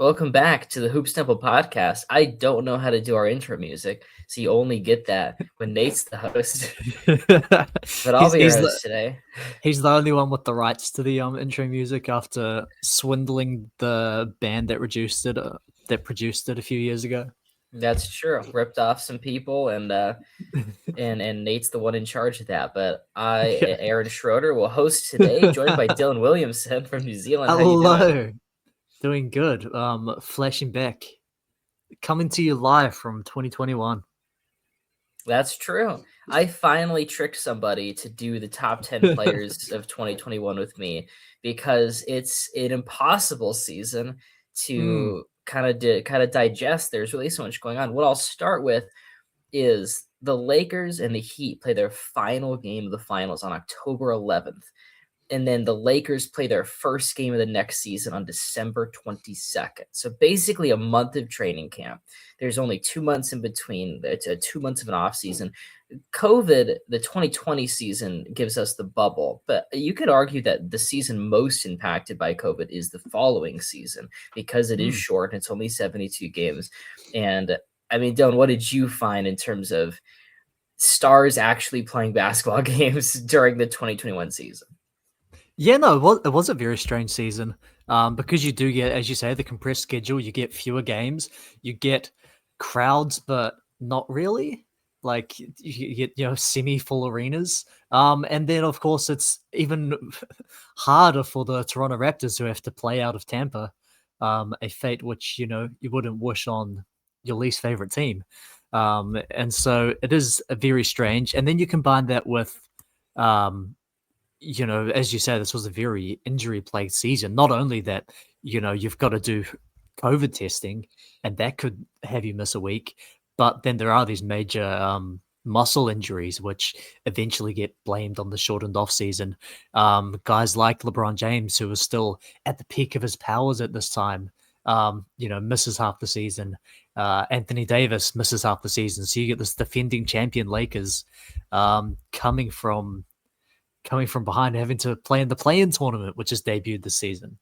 Welcome back to the Hoops Temple podcast. I don't know how to do our intro music, so you only get that when Nate's the host. But I'll he's be your he's the host today. he's the only one with the rights to the intro music after swindling the band that produced it a few years ago. That's true. Ripped off some people, and Nate's the one in charge of that. But Yeah. Aaron Schroeder, will host today, joined by Dylan Williamson from New Zealand. How you doing? Hello, doing good. Flashing back, coming to you live from 2021. That's true. I finally tricked somebody to do the top 10 players of 2021 with me because it's an impossible season Mm, to kind of digest. There's really so much going on. What I'll start with is the Lakers and the Heat play their final game of the finals on October 11th. And then the Lakers play their first game of the next season on December 22nd. So basically a month of training camp. There's only 2 months in between. It's 2 months of an off season. COVID, the 2020 season gives us the bubble, but you could argue that the season most impacted by COVID is the following season because it is mm. short and it's only 72 games. And I mean, Dylan, what did you find in terms of stars actually playing basketball games during the 2021 season? Yeah, no, it was a very strange season. Because you do get, as you say, the compressed schedule. You get fewer games. You get crowds, but not really. Like you get semi-full arenas. And then of course it's even harder for the Toronto Raptors who have to play out of Tampa. A fate which you wouldn't wish on your least favorite team. And so it is a very strange. And then you combine that with um as you said, this was a very injury-plagued season. Not only that, you've got to do COVID testing, and that could have you miss a week, but then there are these major muscle injuries, which eventually get blamed on the shortened off season. Guys like LeBron James, who was still at the peak of his powers at this time, misses half the season. Anthony Davis misses half the season. So you get this defending champion Lakers coming from behind, having to play in the play-in tournament, which has debuted this season.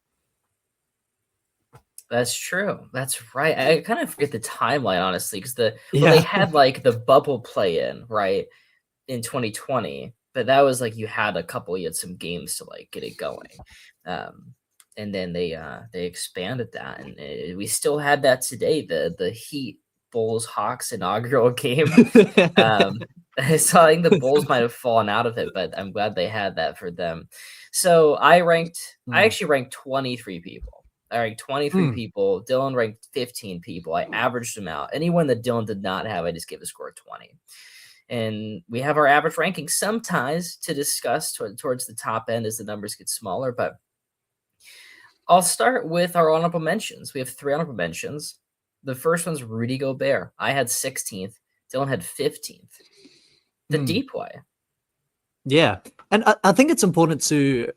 That's true. That's right. I kind of forget the timeline, honestly, because they Yeah. had like the bubble play in, right, in 2020, but that was like you had some games to like get it going. Um, and then they expanded that, and we still had that today, the Heat Bulls Hawks inaugural game. Um, I think the Bulls might have fallen out of it, but I'm glad they had that for them. So I Mm. actually ranked 23 people. I ranked 23 Mm. people. Dylan ranked 15 people. I averaged them out. Anyone that Dylan did not have, I just gave a score of 20. And we have our average ranking sometimes to discuss towards the top end as the numbers get smaller. But I'll start with our honorable mentions. We have 3 honorable mentions. The first one's Rudy Gobert. I had 16th. Dylan had 15th. The Mm. deep way. Yeah. And I think it's important to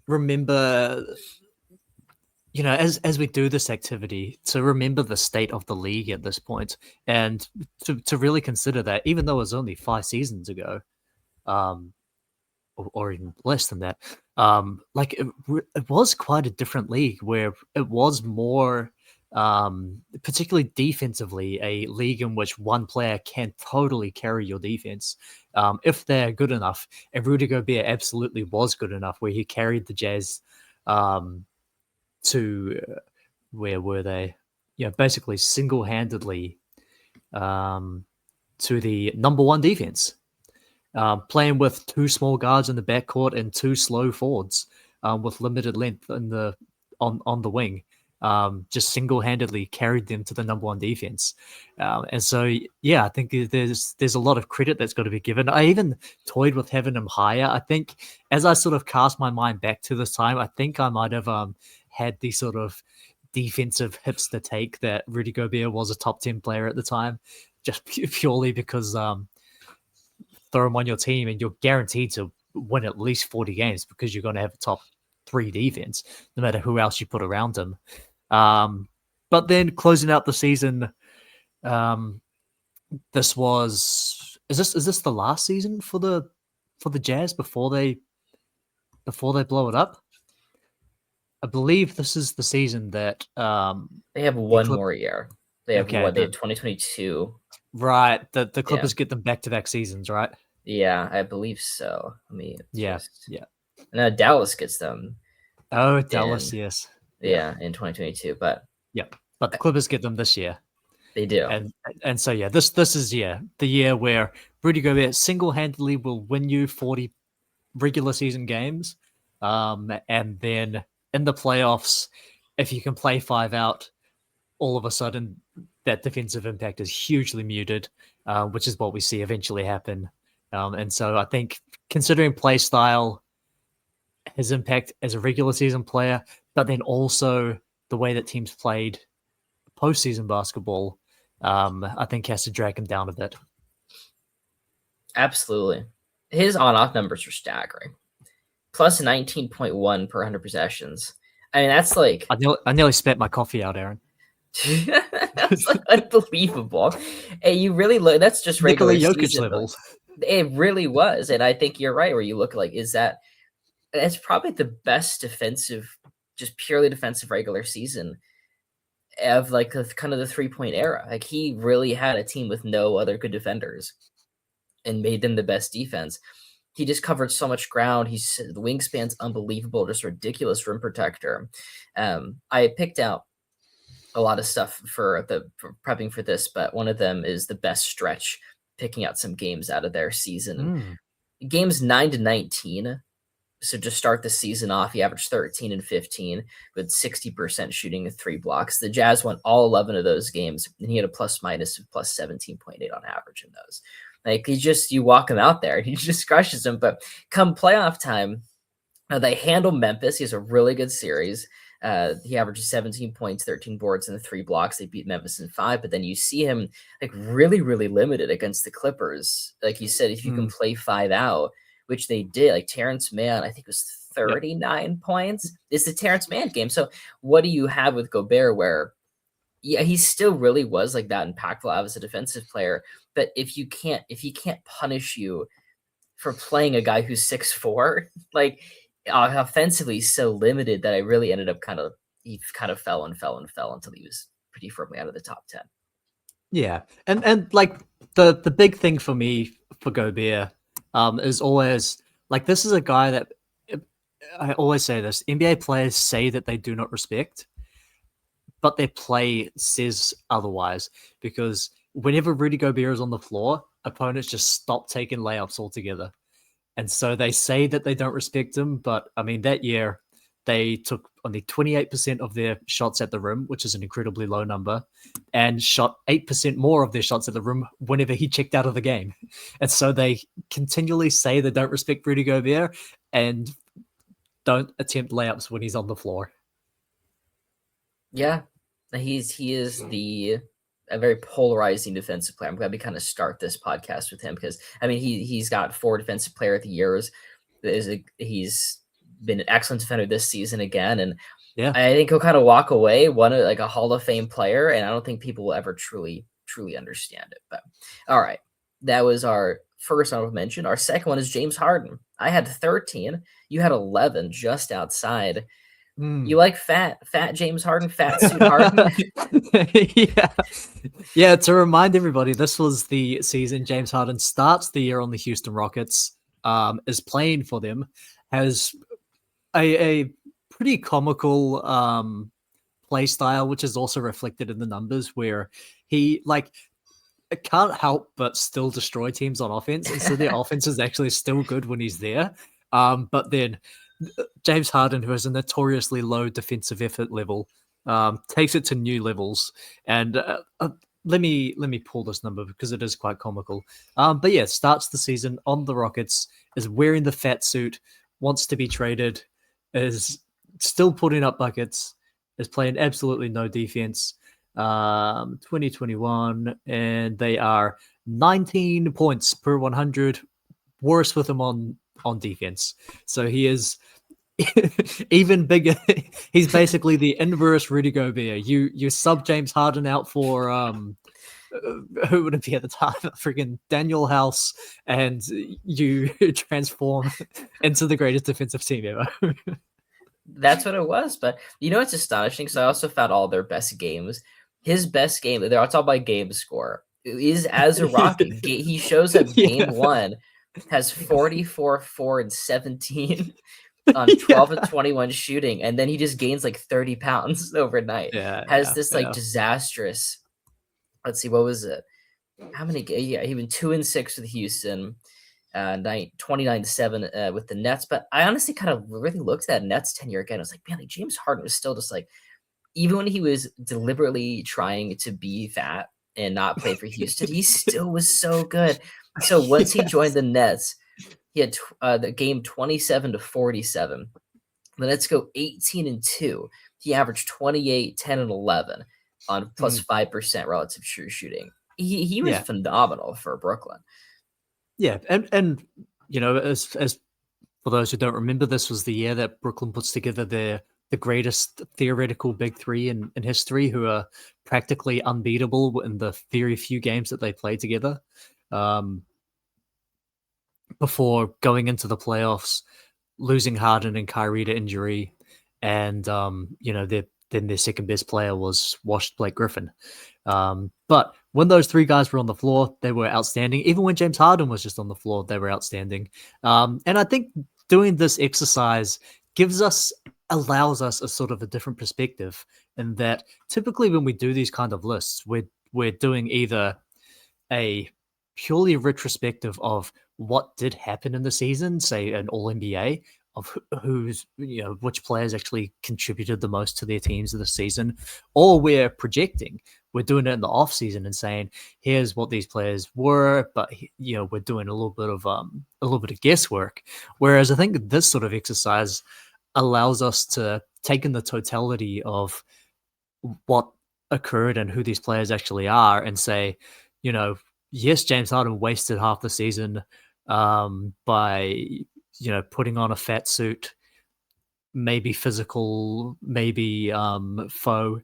remember, as we do this activity, to remember the state of the league at this point, and to really consider that even though it was only 5 seasons ago, um, or even less than that, like it was quite a different league where it was more, particularly defensively, a league in which one player can totally carry your defense, if they're good enough. And Rudy Gobert absolutely was good enough, where he carried the Jazz um, to where were they? Yeah, basically single-handedly um, to the number one defense, playing with two small guards in the backcourt and two slow forwards with limited length in the on the wing. Just single-handedly carried them to the number one defense, and so yeah, I think there's a lot of credit that's got to be given. I even toyed with having him higher. I think as I sort of cast my mind back to this time, I think I might have had the sort of defensive hipster take that Rudy Gobert was a top 10 player at the time, just purely because throw him on your team and you're guaranteed to win at least 40 games because you're going to have a top three defense, no matter who else you put around him. But then closing out the season, um, this was is this the last season for the Jazz before they blow it up? I believe this is the season that They have one more year. They have Okay, They have 2022. right. The Yeah. Clippers get them back-to-back seasons, right? Yeah, I believe so. Let me Yeah, just. yeah. No, Dallas gets them Oh, Dallas, in yes. in 2022, but Yeah. But the Clippers get them this year. they do. And so yeah, this is the year where Rudy Gobert single-handedly will win you 40 regular season games. And then in the playoffs, if you can play 5 out, all of a sudden that defensive impact is hugely muted, which is what we see eventually happen. And so I think considering play style, his impact as a regular season player, but then also the way that teams played postseason basketball, I think has to drag him down a bit. Absolutely. His on-off numbers are staggering. Plus 19.1 per 100 possessions. I mean, that's like I nearly spat my coffee out, Aaron. that's like unbelievable. And you really look. That's just regular Nikola Jokic season levels. It really was, and I think you're right. Where you look like that's probably the best defensive, just purely defensive regular season of like the kind of the 3-point era. Like he really had a team with no other good defenders and made them the best defense. He just covered so much ground. The wingspan's unbelievable, just ridiculous rim protector. I picked out a lot of stuff for prepping for this, but one of them is the best stretch, picking out some games out of their season. Games 9 to 19. So just start the season off, he averaged 13 and 15 with 60% shooting with 3 blocks. The Jazz won all 11 of those games, and he had a plus minus of plus 17.8 on average in those. Like you walk him out there, he just crushes them. But come playoff time, they handle Memphis. He has a really good series. He averages 17 points, 13 boards, and 3 blocks. They beat Memphis in 5, but then you see him like really, really limited against the Clippers. Like you said, if you can play 5 out, which they did, like Terrence Mann, I think it was 39 points. It's the Terrence Mann game. So what do you have with Gobert where, yeah, he still really was like that impactful as a defensive player. But if he can't punish you for playing a guy who's 6'4", like offensively so limited that I really ended up he kind of fell until he was pretty firmly out of the top 10. Yeah. And like the big thing for me for Gobert is always like, this is a guy that I always say this, NBA players say that they do not respect, but their play says otherwise, because whenever Rudy Gobert is on the floor, opponents just stop taking layups altogether. And so they say that they don't respect him, but I mean, that year they took only 28% of their shots at the rim, which is an incredibly low number, and shot 8% more of their shots at the rim whenever he checked out of the game. And so they continually say they don't respect Rudy Gobert and don't attempt layups when he's on the floor. Yeah, he is a very polarizing defensive player. I'm glad we kind of start this podcast with him because I mean he's got 4 defensive player of the years. He's been an excellent defender this season again, and yeah, I think he'll kind of walk away like a Hall of Fame player, and I don't think people will ever truly understand it. But all right, that was our first honorable mention. Our second one is James Harden. I had 13. You had 11, just outside. You like fat James Harden, fat suit Harden? Yeah. To remind everybody, this was the season James Harden starts the year on the Houston Rockets, is playing for them, has a pretty comical play style, which is also reflected in the numbers, where he can't help but still destroy teams on offense, and so their offense is actually still good when he's there. But then James Harden, who has a notoriously low defensive effort level, takes it to new levels. And let me pull this number because it is quite comical. But yeah, starts the season on the Rockets, is wearing the fat suit, wants to be traded, is still putting up buckets, is playing absolutely no defense. 2021, and they are 19 points per 100, worse with him on defense. So he is even bigger. He's basically the inverse Rudy Gobert. You sub James Harden out for who would it be at the time? Freaking Daniel House, and you transform into the greatest defensive team ever. That's what it was. But it's astonishing. So I also found all their best games. His best game, they're all talking about game score, is as a Rocket. He shows up game Yeah. one, has 44, 4, and 17 on 12 of 21 shooting, and then he just gains like 30 pounds overnight. Yeah, Has yeah, this like yeah. disastrous, let's see, what was it? How many? Yeah, he went 2-6 with Houston, 29-7 with the Nets. But I honestly kind of really looked at that Nets tenure again. I was like, man, like James Harden was still just like, even when he was deliberately trying to be fat and not play for Houston, he still was so good. So once he joined Yes. the Nets, he had the game 27-47. The Nets go 18-2. He averaged 28, 10, and 11 on plus Mm, 5% relative true shooting. He was yeah, phenomenal for Brooklyn. yeah, and as for those who don't remember, this was the year that Brooklyn puts together the greatest theoretical big three in history, who are practically unbeatable in the very few games that they play together. Um, Before going into the playoffs, losing Harden and Kyrie to injury, and then their second best player was washed Blake Griffin. But when those three guys were on the floor, they were outstanding. Even when James Harden was just on the floor, they were outstanding. And I think doing this exercise allows us a sort of a different perspective, in that typically when we do these kind of lists, we're doing either a purely retrospective of what did happen in the season, say an All NBA, of who's which players actually contributed the most to their teams of the season, or we're projecting. We're doing it in the off season and saying, here's what these players were, but we're doing a little bit of guesswork. Whereas I think this sort of exercise allows us to take in the totality of what occurred and who these players actually are, and say, yes, James Harden wasted half the season by putting on a fat suit, maybe physical, maybe faux,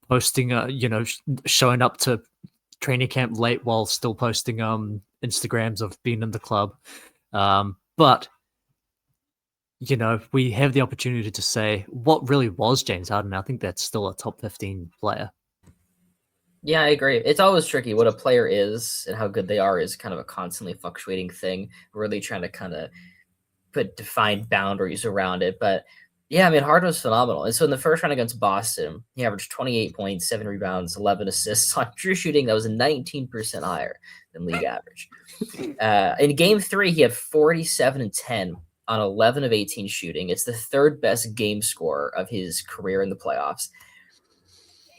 posting showing up to training camp late while still posting Instagrams of being in the club. But we have the opportunity to say what really was James Harden. I think that's still a top 15 player. Yeah, I agree. It's always tricky. What a player is and how good they are is kind of a constantly fluctuating thing. We're really trying to kind of put defined boundaries around it. But yeah, I mean, Harden was phenomenal. And so in the first round against Boston, he averaged 28 points, 7 rebounds, 11 assists on true shooting. That was 19% higher than league average. In game 3, he had 47 and 10 on 11 of 18 shooting. It's the third best game score of his career in the playoffs.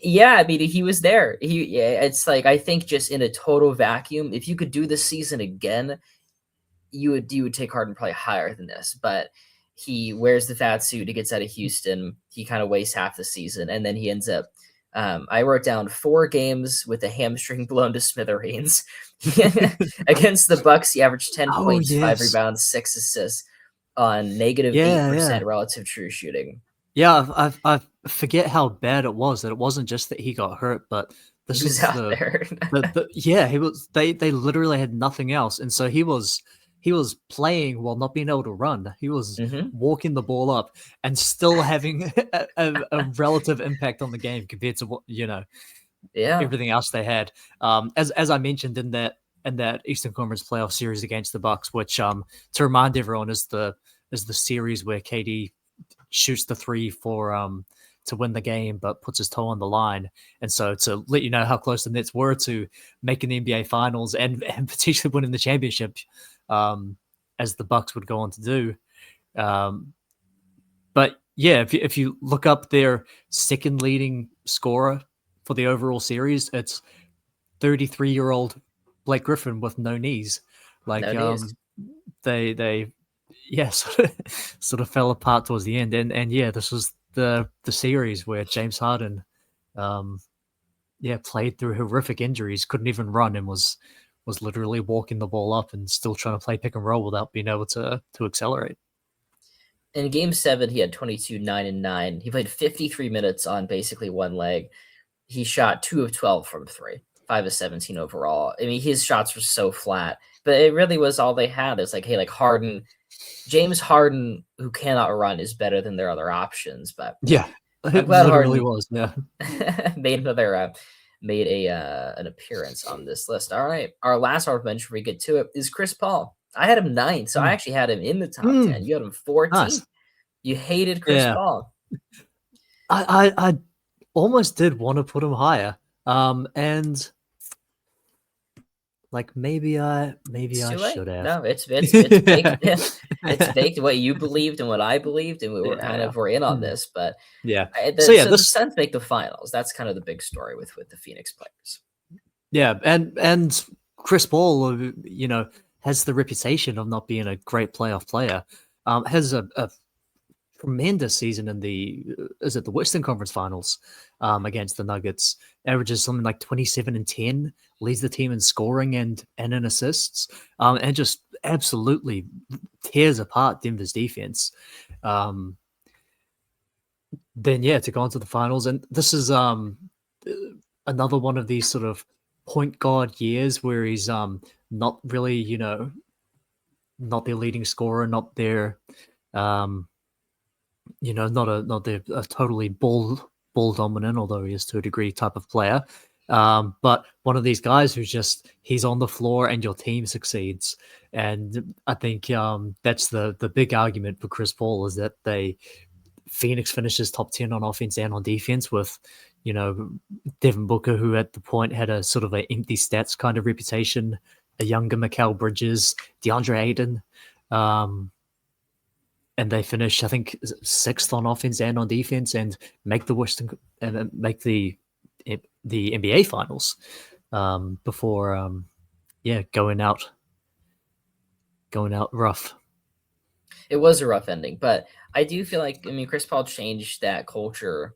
Yeah, I mean, he was there. It's like, I think just in a total vacuum, if you could do this season again, you would take Harden probably higher than this. But he wears the fat suit. He gets out of Houston. He kind of wastes half the season, and then he ends up. I wrote down 4 games with a hamstring blown to smithereens. Against the Bucks, he averaged 10 Oh points, 5 yes, rebounds, 6 assists on negative yeah, 8% yeah. relative true shooting. Yeah, I forget how bad it was. That it wasn't just that he got hurt, but He this was was out there. he was. They literally had nothing else, and so he was playing while not being able to run. He was hmm walking the ball up and still having a relative impact on the game compared to what Yeah. everything else they had. As I mentioned in that Eastern Conference playoff series against the Bucks, which to remind everyone is the series where KD shoots the three for to win the game, but puts his toe on the line. And so to let you know how close the Nets were to making the NBA Finals and potentially winning the championship, as the Bucks would go on to do. Um, but yeah, if you look up their second leading scorer for the overall series, it's 33-year-old Blake Griffin with no knees. No Like knees. they yeah, sort of fell apart towards the end. And yeah, this was the series where James Harden um played through horrific injuries, couldn't even run, and was literally walking the ball up and still trying to play pick and roll without being able to accelerate. In game 7, he had 22, 9, and 9. He played 53 minutes on basically one leg. He shot 2 of 12 from 3, 5 of 17 overall. I mean, his shots were so flat, but it really was all they had. It's like, hey, like Harden James Harden, who cannot run, is better than their other options. But Yeah, I'm it glad literally Harden was. Yeah. made an appearance on this list. All right, our last honorable mention before we get to it is Chris Paul. I had him 9th, so I Mm. actually had him in the top 10. You had him 14th. Nice. You hated Chris Yeah. Paul. I almost did want to put him higher. And like maybe I It's too late. should have. No, it's baked. It's baked what you believed and what I believed, and we're in on this. But Yeah. the Suns make the finals. That's kind of the big story with the Phoenix players. Yeah, and Chris Paul, has the reputation of not being a great playoff player. Has a tremendous season in the Western Conference Finals against the Nuggets. Averages something like 27 and 10, leads the team in scoring and in assists, and just absolutely tears apart Denver's defense. Then to go on to the finals, and this is another one of these sort of point guard years where he's not really not their leading scorer, not their not their totally ball dominant, although he is to a degree type of player. But one of these guys who's just he's on the floor and your team succeeds. And I think that's the big argument for Chris Paul is that Phoenix finishes top 10 on offense and on defense with, Devin Booker, who at the point had a sort of an empty stats kind of reputation, a younger Mikal Bridges, DeAndre Ayton. And they finish, I think, 6th on offense and on defense, and make the NBA finals before, going out rough. It was a rough ending, but I do feel like Chris Paul changed that culture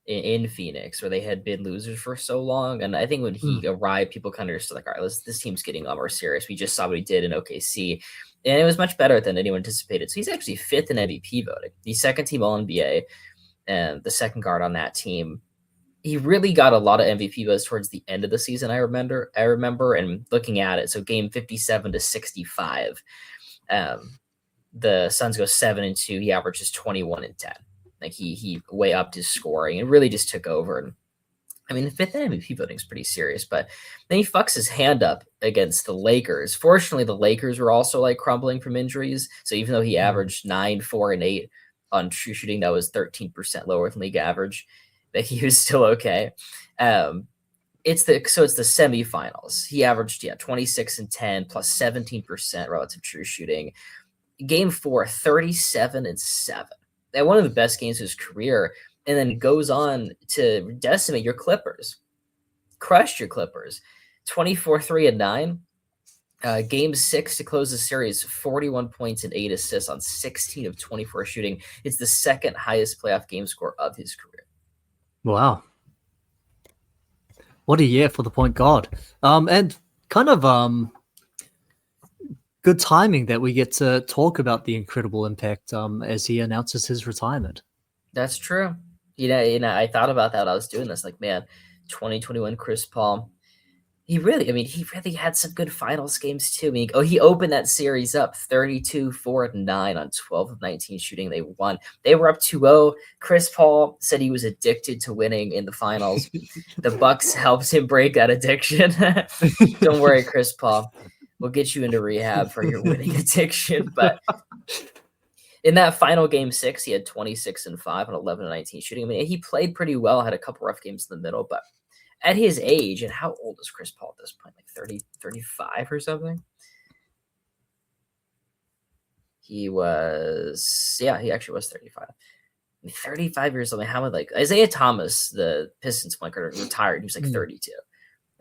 in Phoenix, where they had been losers for so long. And I think when he arrived, people kind of understood like, all right, this team's getting a lot more serious. We just saw what he did in OKC, and it was much better than anyone anticipated. So he's actually 5th in MVP voting, the second team All NBA, and the second guard on that team. He really got a lot of MVP votes towards the end of the season. I remember, and looking at it, so game 57 to 65, the Suns go 7-2. He averages 21 and 10. Like he way upped his scoring and really just took over. And the 5th MVP voting is pretty serious, but then he fucks his hand up against the Lakers. Fortunately, the Lakers were also like crumbling from injuries. So even though he averaged 9, 4, and 8 on true shooting, that was 13% lower than league average, that he was still okay. It's the semifinals. He averaged 26 and 10 plus 17% relative true shooting. Game 4, 37 and 7. That one of the best games of his career, and then goes on to decimate your Clippers. Crushed your Clippers. 24, 3, and 9. Game 6 to close the series, 41 points and 8 assists on 16 of 24 shooting. It's the second highest playoff game score of his career. Wow. What a year for the point guard. And kind of good timing that we get to talk about the incredible impact as he announces his retirement. That's true. I thought about that when I was doing this. Like, man, 2021 Chris Paul, he really had some good finals games too. He opened that series up 32, 4, and 9 on 12 of 19 shooting. They won. They were up 2-0. Chris Paul said he was addicted to winning in the finals. The Bucks helped him break that addiction. Don't worry, Chris Paul. We'll get you into rehab for your winning addiction. But in that final game 6, he had 26 and 5 on 11 and 19 shooting. He played pretty well, had a couple rough games in the middle, but at his age, and how old is Chris Paul at this point? Like 30, 35 or something? He actually was 35. 35 years old. How like Isaiah Thomas, the Pistons point guard, retired. He was like 32.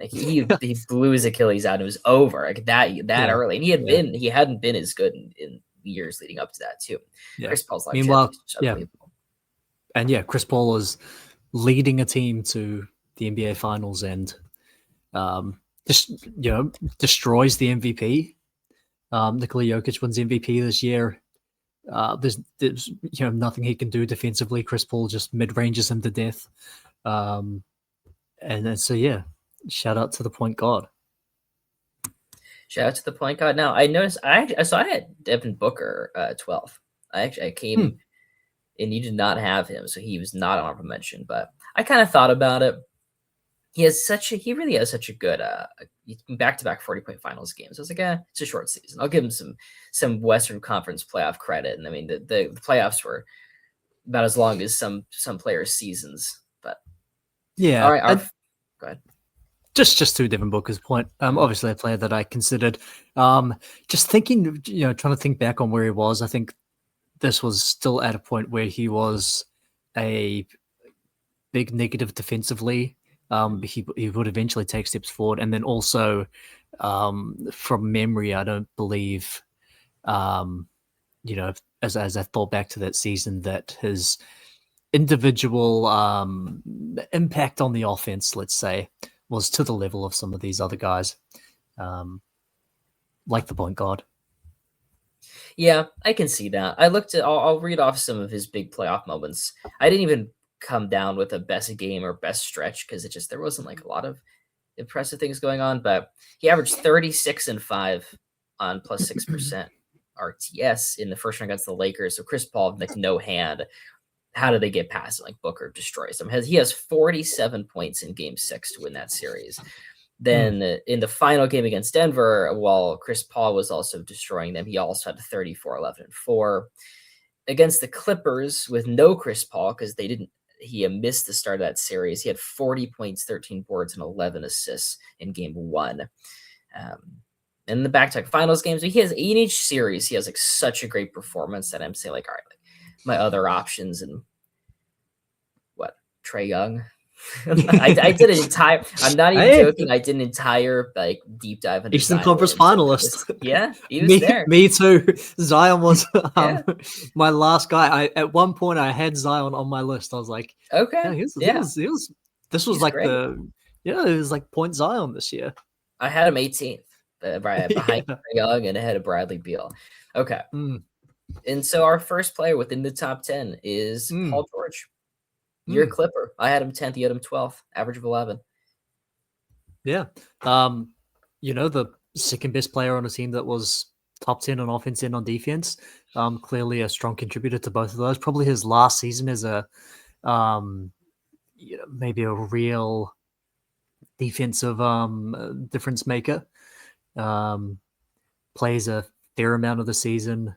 Like he blew his Achilles out. And it was over like that early. And he hadn't been as good in years leading up to that too. Yeah. Chris Paul's life. Meanwhile, and Chris Paul is leading a team to the NBA Finals and destroys the MVP. Nikola Jokic wins MVP this year. There's nothing he can do defensively. Chris Paul just mid-ranges him to death. And then shout out to the point guard. Shout out to the point guard. Now I noticed I had Devin Booker 12th. I came and you did not have him, so he was not honorable mention. But I kind of thought about it. He really has such a good back-to-back 40-point finals games. I was like, it's a short season. I'll give him some Western Conference playoff credit. And I mean, the playoffs were about as long as some players' seasons. But yeah, all right, go ahead. Just to Devin Booker's point, obviously a player that I considered. Just thinking, trying to think back on where he was. I think this was still at a point where he was a big negative defensively. He would eventually take steps forward, and then also from memory, I don't believe, as I thought back to that season, that his individual impact on the offense, let's say, was to the level of some of these other guys, like the point guard. Yeah, I can see that. I'll read off some of his big playoff moments. I didn't even come down with a best game or best stretch because there wasn't like a lot of impressive things going on, but he averaged 36 and 5 on plus 6% RTS in the first round against the Lakers. So Chris Paul, like no hand. How do they get past it? Like Booker destroys them. He has 47 points in game 6 to win that series. Then in the final game against Denver, while Chris Paul was also destroying them, he also had 34, 11, and 4. Against the Clippers with no Chris Paul, because he missed the start of that series. He had 40 points, 13 boards, and 11 assists in game 1. In the back-to-back finals games, in each series, he has like such a great performance that I'm saying like, all right, like, my other options and Trae Young. I did an entire. I'm not even joking. I did an entire like deep dive into Eastern Conference finalist. Yeah, he was there. Me too. Zion was my last guy. At one point I had Zion on my list. I was like, okay, This was like great. It was like point Zion this year. I had him 18th, right behind Trae Young and ahead of Bradley Beal. Okay, and so our first player within the top 10 is Paul George. You're a Clipper. I had him 10th. You had him 12th. Average of 11. Yeah. The second best player on a team that was top 10 on offense and on defense. Clearly a strong contributor to both of those. Probably his last season as a maybe a real defensive difference maker. Plays a fair amount of the season.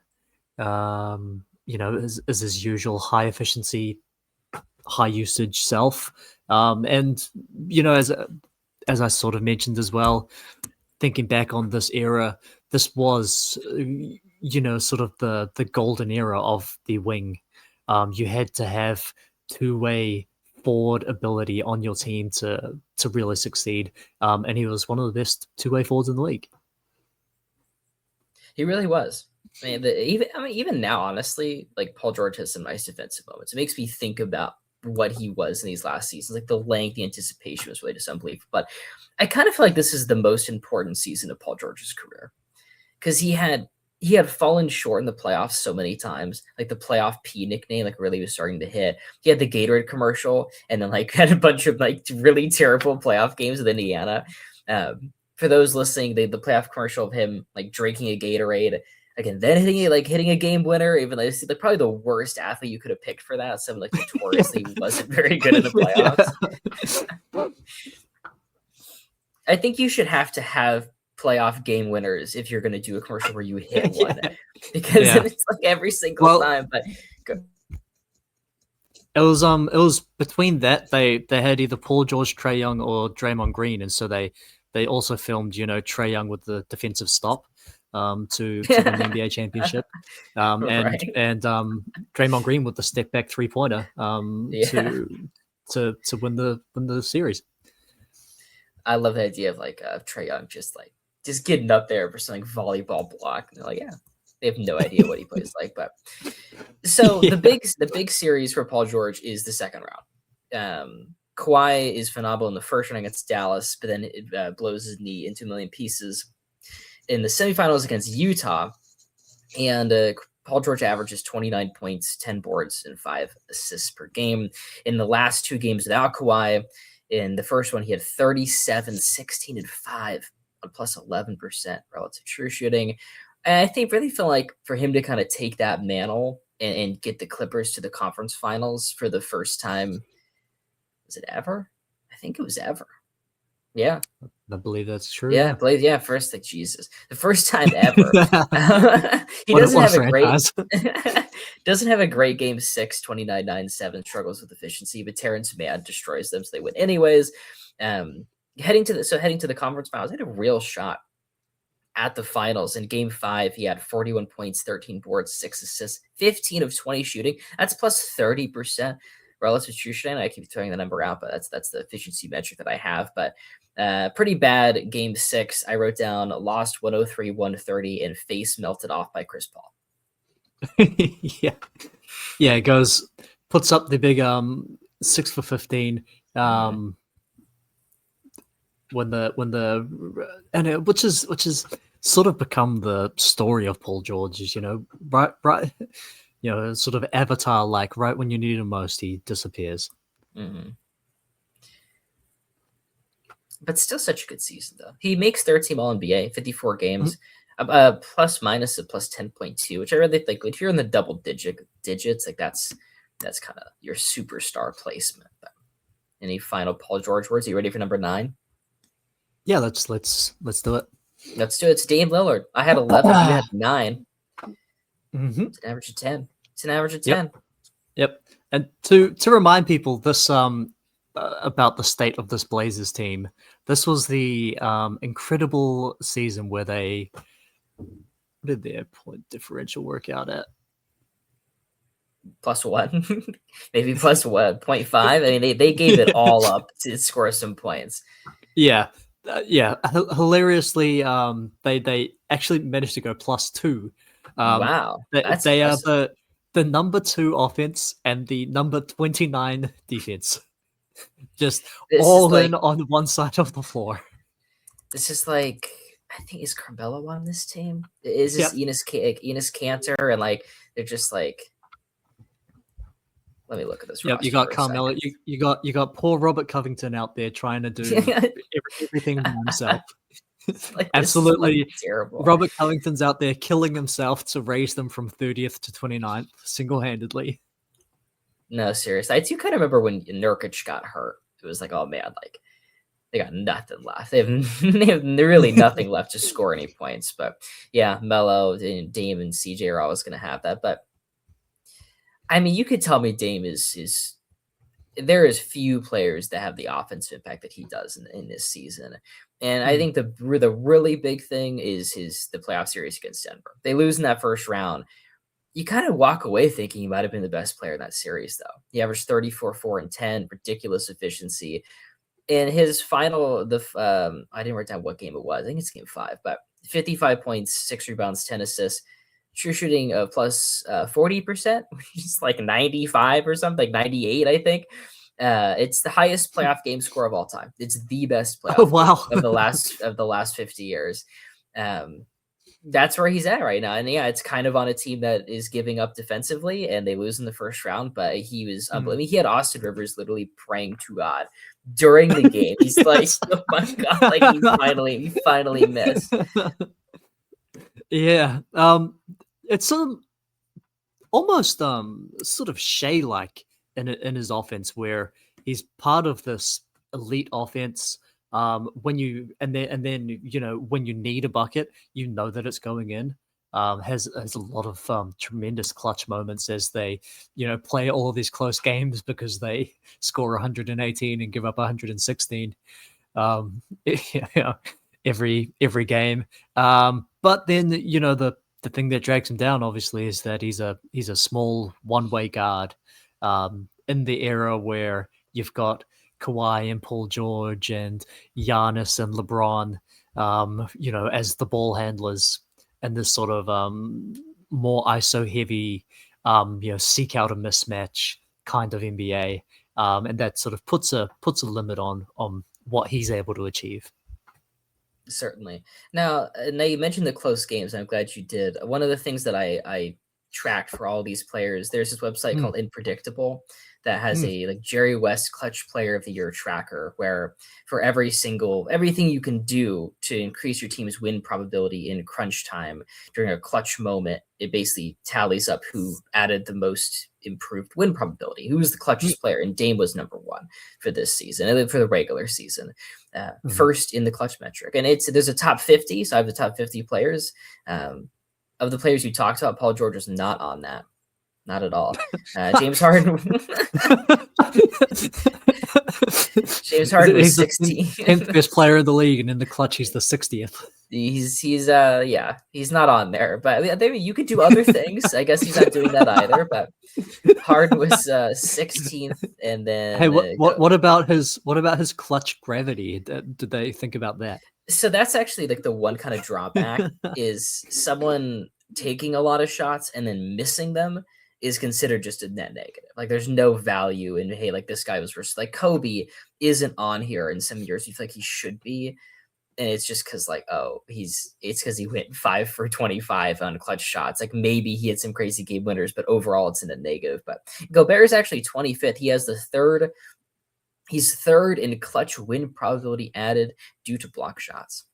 Is his usual high efficiency, high usage self. And as I sort of mentioned as well, thinking back on this era, this was sort of the golden era of the wing. You had to have two-way forward ability on your team to really succeed. And he was one of the best two-way forwards in the league. He really was. I mean, even now, honestly, like Paul George has some nice defensive moments. It makes me think about what he was in these last seasons. Like the length, the anticipation was really just unbelievable. But I kind of feel like this is the most important season of Paul George's career because he had fallen short in the playoffs so many times. Like the playoff P nickname, like really was starting to hit. He had the Gatorade commercial, and then like had a bunch of like really terrible playoff games with Indiana. For those listening, the playoff commercial of him like drinking a Gatorade. Again, then hitting a game winner, even though it's like probably the worst athlete you could have picked for that. Someone like notoriously wasn't very good in the playoffs. Yeah. I think you should have to have playoff game winners if you're going to do a commercial where you hit one, because it's like every single time. But it was between that they had either Paul George, Trae Young, or Draymond Green, and so they also filmed Trae Young with the defensive stop. To win the NBA championship, and Draymond Green with the step back 3-pointer to win the series. I love the idea of like Trae Young just getting up there for some like volleyball block. And they're like, they have no idea what he plays like. But so the big series for Paul George is the second round. Kawhi is phenomenal in the first round against Dallas, but then it blows his knee into a million pieces in the semifinals against Utah, and Paul George averages 29 points, 10 boards, and 5 assists per game. In the last two games without Kawhi, in the first one, he had 37, 16, and 5 on plus 11% relative true shooting. And I think really feel like for him to kind of take that mantle and get the Clippers to the conference finals for the first time, was it ever? I think it was ever. Yeah. I believe that's true. Yeah, Blaze. Yeah, first like Jesus, the first time ever. He What doesn't a have a great franchise. doesn't have a great game 6, 29-9-7, struggles with efficiency, but Terrence Mann destroys them, so they win anyways. Heading to the conference finals, they had a real shot at the finals. In game 5, he had 41 points, 13 boards, 6 assists, 15 of 20 shooting. That's plus 30% relative true shooting. I keep throwing the number out, but that's the efficiency metric that I have. But pretty bad game 6. I wrote down lost 103-130 and face melted off by Chris Paul. Yeah. It puts up the big 6 for 15. Which is sort of become the story of Paul George, is right sort of Avatar, like right when you need him most, he disappears. But still such a good season, though. He makes third team All NBA, 54 games, plus minus of plus 10.2, which I really think. If you're in the double digits, like that's kind of your superstar placement. But any final Paul George words? Are you ready for number 9? Yeah, let's do it. Let's do it. It's Dame Lillard. I had 11. You had 9. It's an average of 10. It's an average of 10. Yep. And to remind people, this about the state of this Blazers team, this was the incredible season where they did their point differential work out at +1, maybe +1, 0.5. I mean, they gave it all up to score some points. Yeah. Hilariously, they actually managed to go +2. Wow, they are the number 2 offense and the number 29 defense, just all in on one side of the floor. This is like, I think, is Carmelo on this team? Is this Enes Kanter, and like they're just like. Let me look at this. Yep, you got Carmelo. You got poor Robert Covington out there trying to do everything by himself. Like, absolutely terrible. Robert Covington's out there killing himself to raise them from 30th to 29th single-handedly. No, seriously. I do kind of remember when Nurkic got hurt. It was like, oh man, like they got nothing left. They have really nothing left to score any points. But yeah, Melo and Dame and CJ are always going to have that. But I mean, you could tell me Dame is there is few players that have the offensive impact that he does in this season. And I think the really big thing is the playoff series against Denver. They lose in that first round. You kind of walk away thinking he might have been the best player in that series, though. He averaged 34, 4, and 10, ridiculous efficiency. In his final, I didn't write down what game it was. I think it's game 5, but 55 points, 6 rebounds, 10 assists. True shooting of plus 40%, which is like 95 or something, like 98, I think. It's the highest playoff game score of all time. It's the best playoff of the last 50 years. That's where he's at right now. And yeah, it's kind of on a team that is giving up defensively, and they lose in the first round. But he was, I mean, he had Austin Rivers literally praying to God during the game. He's like, oh my God, like he finally missed. Yeah. It's almost sort of Shea-like in his offense, where he's part of this elite offense. When you when you need a bucket, you know that it's going in. Has a lot of tremendous clutch moments as they play all of these close games because they score 118 and give up 116 every game. But then the thing that drags him down, obviously, is that he's a small one-way guard in the era where you've got Kawhi and Paul George and Giannis and LeBron, as the ball handlers, and this sort of more ISO heavy, seek out a mismatch kind of NBA, and that sort of puts a limit on what he's able to achieve. Certainly. Now you mentioned the close games, and I'm glad you did. One of the things that I tracked for all these players. There's this website Mm. called Unpredictable that has a like Jerry West Clutch Player of the Year tracker, where for everything you can do to increase your team's win probability in crunch time during a clutch moment, it basically tallies up who added the most improved win probability, who was the clutchest player, and Dame was number one for this season and then for the regular season, first in the clutch metric. And there's a top 50, so I have the top 50 players. Of the players you talked about, Paul George is not on that. Not at all. James Harden. James Harden was 16. 10th best player in the league, and in the clutch, he's the 60th. He's not on there. But maybe you could do other things. I guess he's not doing that either. But Harden was 16th, and then Hey, what about his clutch gravity? Did they think about that? So that's actually like the one kind of drawback is someone taking a lot of shots and then missing them is considered just a net negative. Like there's no value in, hey, like this guy was versus like Kobe isn't on here in some years. You feel like he should be. And it's just because like, it's because he went 5 for 25 on clutch shots. Like maybe he had some crazy game winners, but overall it's in a negative. But Gobert is actually 25th. He has he's third in clutch win probability added due to block shots.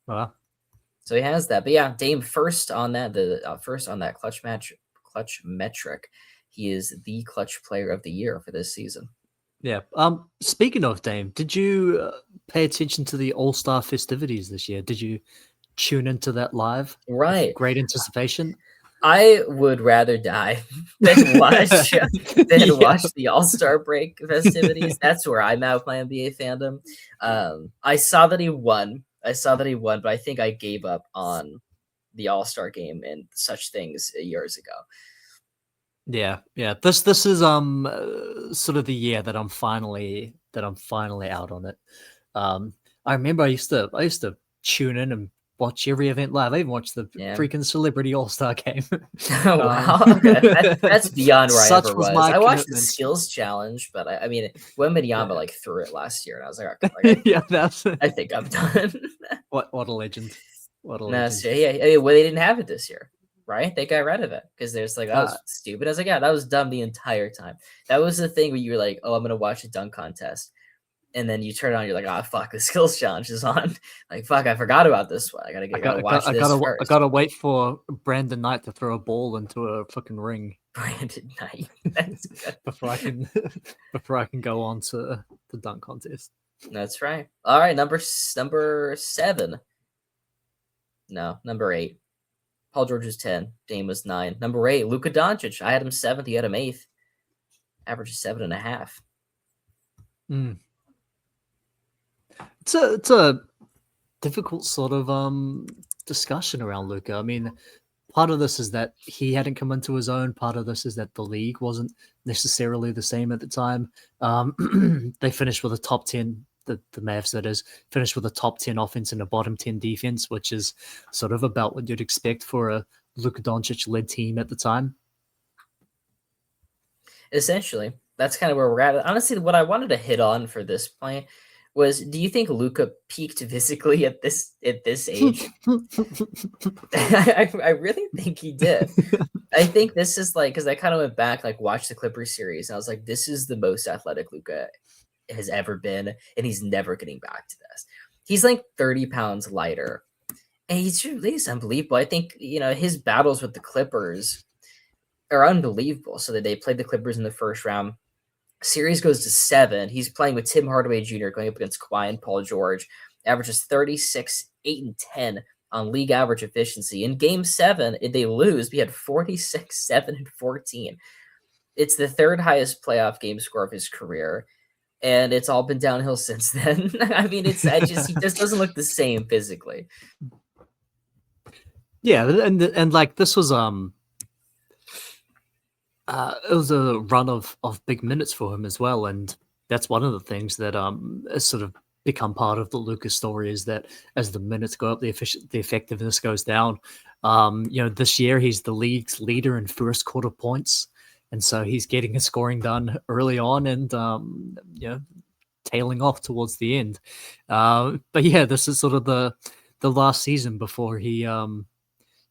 Wow. So he has that. But yeah, Dame first on that, first on that clutch metric. He is the clutch player of the year for this season. Yeah. Speaking of Dame, did you pay attention to the All-Star festivities this year? Did you tune into that live? Right. Great anticipation. I would rather die than watch the All-Star break festivities. That's where I'm at with my NBA fandom. I saw that he won, but I think I gave up on the All-Star game and such things years ago. Yeah. This is sort of the year that I'm finally out on it. I remember I used to tune in and watch every event live. I even watched the freaking Celebrity All-Star game. Wow, okay. That's beyond where I ever was. I watched the commitment. Skills Challenge, but I mean, Wembanyama like threw it last year, and I was like, yeah, I think I'm done. What a legend! What a No, legend! so yeah, they didn't have it this year, right? They got rid of it because there's like that was stupid. I was like, yeah, that was dumb the entire time. That was the thing where you were like, oh, I'm gonna watch a dunk contest. And then you turn it on, you're like, oh, fuck, the Skills Challenge is on. Like, fuck, I forgot about this one. I gotta watch this first. I gotta wait for Brandon Knight to throw a ball into a fucking ring. Brandon Knight. That's good. before I can go on to the dunk contest. That's right. All right, number 7. No, number 8. Paul George was 10. Dame was 9. Number 8, Luka Doncic. I had him 7th. He had him 8th. Average is 7.5. It's a difficult sort of discussion around Luka. I mean, part of this is that he hadn't come into his own. Part of this is that the league wasn't necessarily the same at the time. They finished with a top 10. The Mavs, that is, finished with a top 10 offense and a bottom 10 defense, which is sort of about what you'd expect for a Luka Doncic-led team at the time. Essentially, that's kind of where we're at. Honestly, what I wanted to hit on for this point was, do you think Luka peaked physically at this age? I really think he did. I think this is like, because I kind of went back, like watched the Clippers series, and I was like, this is the most athletic Luka has ever been, and he's never getting back to this. He's like 30 pounds lighter, and he's unbelievable. I think, his battles with the Clippers are unbelievable. So that they played the Clippers in the first round. Series goes to 7. He's playing with Tim Hardaway Jr. going up against Kawhi and Paul George. Averages 36, 8, and 10 on league average efficiency. In Game 7, they lose. We had 46, 7, and 14. It's the third highest playoff game score of his career, and it's all been downhill since then. I mean, he just doesn't look the same physically. Yeah, and like this was it was a run of big minutes for him as well, and that's one of the things that has sort of become part of the Luka story, is that as the minutes go up, the effectiveness goes down. This year he's the league's leader in first quarter points, and so he's getting his scoring done early on and tailing off towards the end. But yeah, this is sort of the last season before he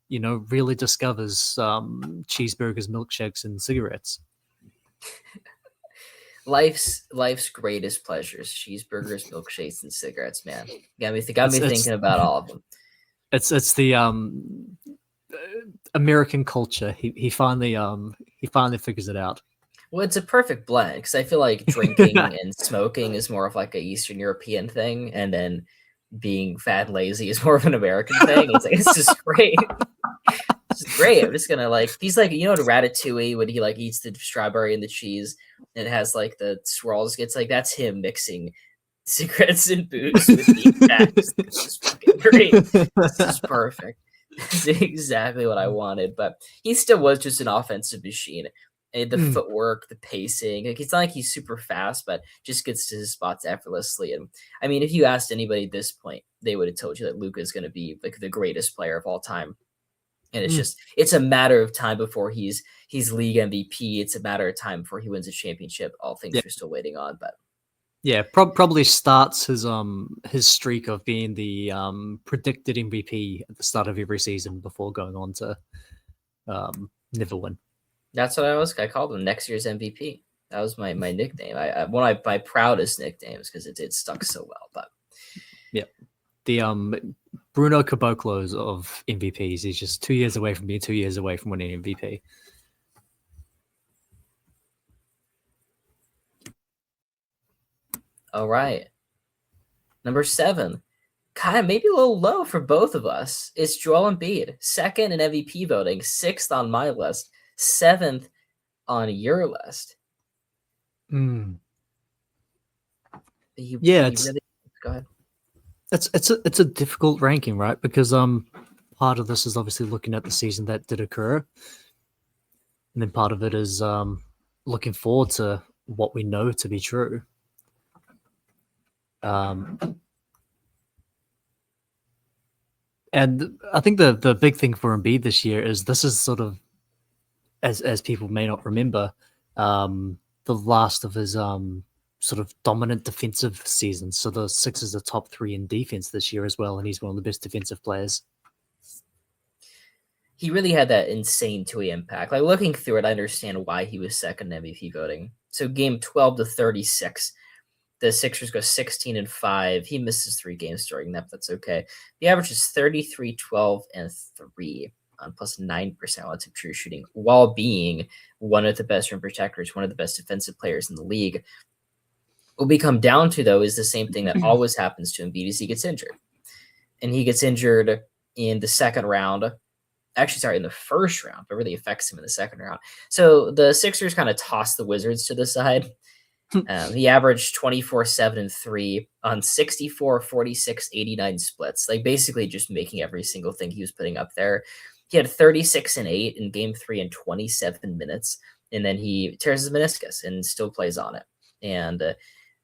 really discovers cheeseburgers, milkshakes, and cigarettes. Life's greatest pleasures: cheeseburgers, milkshakes, and cigarettes. Man, got me It's thinking about all of them. it's the American culture. He finally figures it out. Well, it's a perfect blend because I feel like drinking and smoking is more of like a Eastern European thing, and then being fat and lazy is more of an American thing. It's like it's just great. It's just great. I'm just gonna like he's like the Ratatouille when he like eats the strawberry and the cheese and it has like the swirls. It's like that's him mixing cigarettes and booze with being fat. This is fucking great. This is perfect. This is exactly what I wanted. But he still was just an offensive machine. And the footwork, the pacing. Like it's not like he's super fast, but just gets to his spots effortlessly. And I mean, if you asked anybody at this point, they would have told you that Luka is going to be like the greatest player of all time. And it's a matter of time before he's league MVP. It's a matter of time before he wins a championship. All things are still waiting on, but yeah, probably starts his streak of being the predicted MVP at the start of every season before going on to never win. That's what I called him next year's MVP. That was my nickname. One of my proudest nicknames because it stuck so well. But yeah, the Bruno Caboclos of MVPs. He's just 2 years away from being 2 years away from winning MVP. All right, number 7, kind of maybe a little low for both of us. It's Joel Embiid, second in MVP voting, 6th on my list, 7th on your list. Yeah, really, go ahead. It's a difficult ranking, right? Because part of this is obviously looking at the season that did occur, and then part of it is looking forward to what we know to be true. And I think the big thing for Embiid this year is this is sort of, as people may not remember, the last of his sort of dominant defensive seasons. So the Sixers are top 3 in defense this year as well, and he's one of the best defensive players. He really had that insane 2-way impact. Like looking through it, I understand why he was second in MVP voting. So game 12 to 36, the Sixers go 16-5. He misses 3 games during that, but that's okay. The average is 33, 12, and 3 on plus 9% relative true shooting, while being one of the best rim protectors, one of the best defensive players in the league. What we come down to, though, is the same thing that always happens to Embiid is he gets injured. And he gets injured in the second round. Actually, sorry, in the first round, but really affects him in the second round. So the Sixers kind of toss the Wizards to the side. He averaged 24, 7, and 3 on 64, 46, 89 splits, like basically just making every single thing he was putting up there. He had 36 and 8 in game 3 in 27 minutes, and then he tears his meniscus and still plays on it. And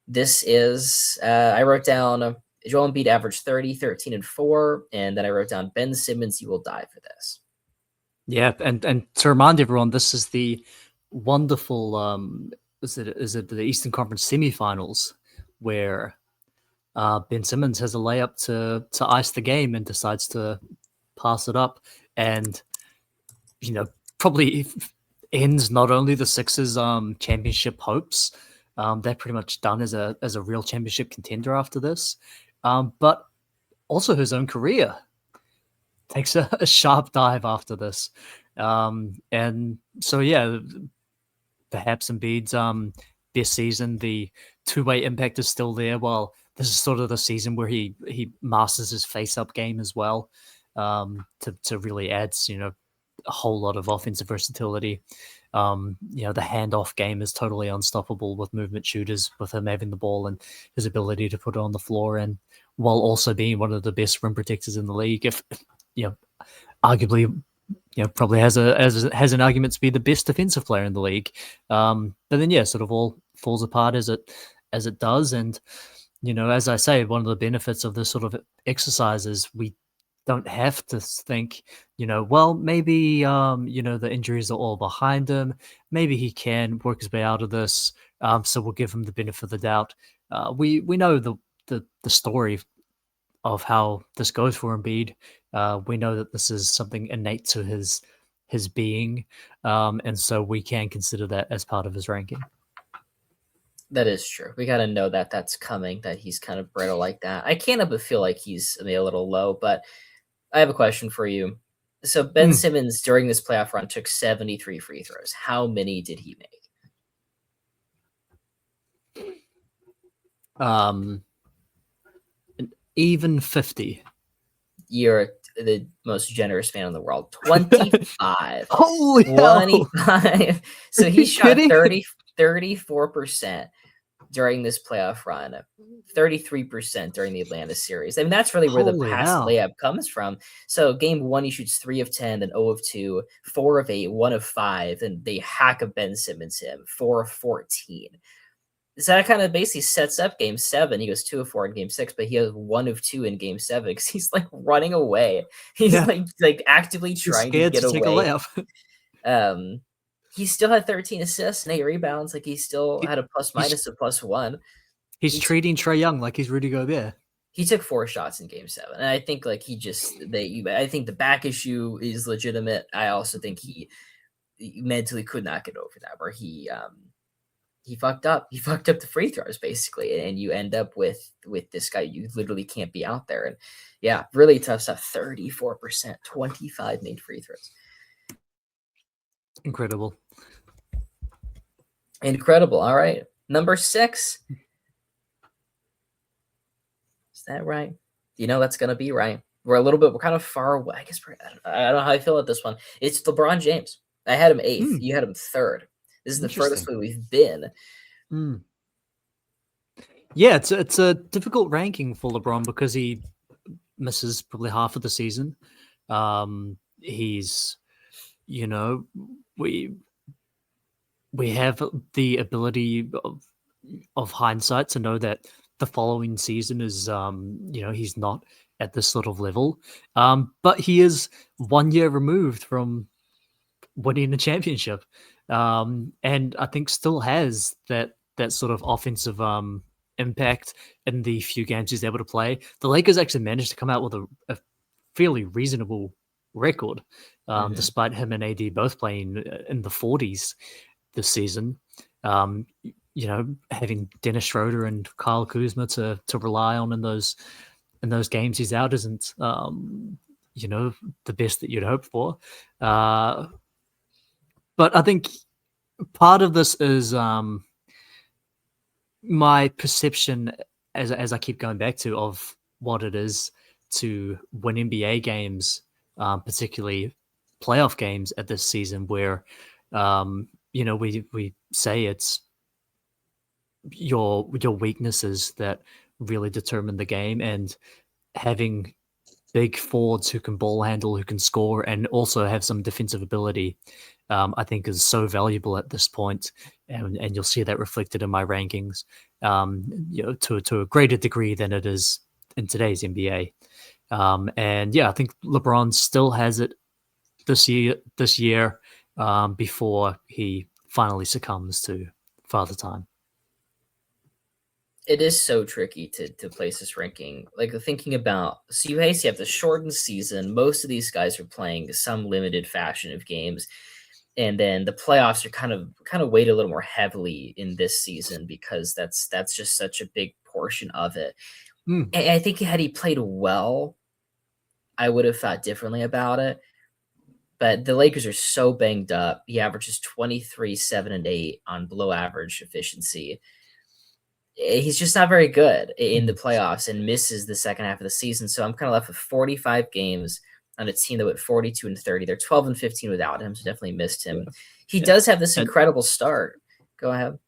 this is, I wrote down Joel Embiid averaged 30, 13, and 4, and then I wrote down Ben Simmons, you will die for this. Yeah, and to remind everyone, this is the wonderful is it the Eastern Conference semifinals where Ben Simmons has a layup to ice the game and decides to pass it up, and probably ends not only the Sixers championship hopes. They're pretty much done as a real championship contender after this, but also his own career takes a sharp dive after this. And so, yeah, perhaps Embiid's best season, the 2-way impact is still there, while this is sort of the season where he masters his face-up game as well, to really adds, a whole lot of offensive versatility. The handoff game is totally unstoppable with movement shooters, with him having the ball and his ability to put it on the floor, and while also being one of the best rim protectors in the league. If arguably, probably has an argument to be the best defensive player in the league. But then, sort of all falls apart as it does. And as I say, one of the benefits of this sort of exercise is we don't have to think, well, maybe the injuries are all behind him. Maybe he can work his way out of this. So we'll give him the benefit of the doubt. We know the story how this goes for Embiid. We know that this is something innate to his being, and so we can consider that as part of his ranking. That is true. We got to know that that's coming, that he's kind of brittle like that. I can't help but feel like he's maybe a little low, but I have a question for you. So Ben Simmons during this playoff run took 73 free throws. How many did he make? An even 50. You're the most generous man in the world. 25. Holy 25. So he shot 34% during this playoff run, 33% during the Atlanta series. I mean, that's really where the pass layup comes from. So game 1, he shoots 3 of 10, then 0 of 2, 4 of 8, 1 of 5, and they hack a Ben Simmons him, 4 of 14. So that kind of basically sets up game 7. He goes 2 of 4 in game 6, but he has 1 of 2 in game 7 because he's like running away. He's like actively trying to get away. Take a layup. He still had 13 assists and 8 rebounds. Like he still had a plus minus of +1. He's treating Trae Young like he's Rudy Gobert. He took 4 shots in game 7. And I think like I think the back issue is legitimate. I also think he mentally could not get over that, where he fucked up. He fucked up the free throws basically. And you end up with this guy. You literally can't be out there. And yeah, really tough stuff. 34%, 25 made free throws. Incredible. All right. Number 6. Is that right? You know that's going to be right. We're kind of far away. I guess I don't know how I feel at this one. It's LeBron James. I had him 8th. You had him 3rd. This is the furthest way we've been. Yeah, it's a difficult ranking for LeBron because he misses probably half of the season. He's, we have the ability of hindsight to know that the following season is, he's not at this sort of level. But he is 1 year removed from winning a championship. And I think still has that sort of offensive impact in the few games he's able to play. The Lakers actually managed to come out with a fairly reasonable record, despite him and AD both playing in the 40s this season. Having Dennis Schroeder and Kyle Kuzma to rely on in those games he's out isn't the best that you'd hope for. But I think part of this is my perception, as I keep going back to, of what it is to win NBA games, particularly playoff games at this season, where we say it's your weaknesses that really determine the game, and having big forwards who can ball handle, who can score, and also have some defensive ability, I think is so valuable at this point, and you'll see that reflected in my rankings, to a greater degree than it is in today's NBA. And yeah, I think LeBron still has it this year before he finally succumbs to Father Time. It is so tricky to place this ranking. Like thinking about, so you basically have the shortened season. Most of these guys are playing some limited fashion of games. And then the playoffs are kind of weighted a little more heavily in this season because that's just such a big portion of it. And I think had he played well, I would have thought differently about it. But the Lakers are so banged up. He averages 23, 7, and 8 on below average efficiency. He's just not very good in the playoffs and misses the second half of the season. So I'm kind of left with 45 games on a team that went 42 and 30. They're 12 and 15 without him, so definitely missed him. He does have this incredible start. Go ahead.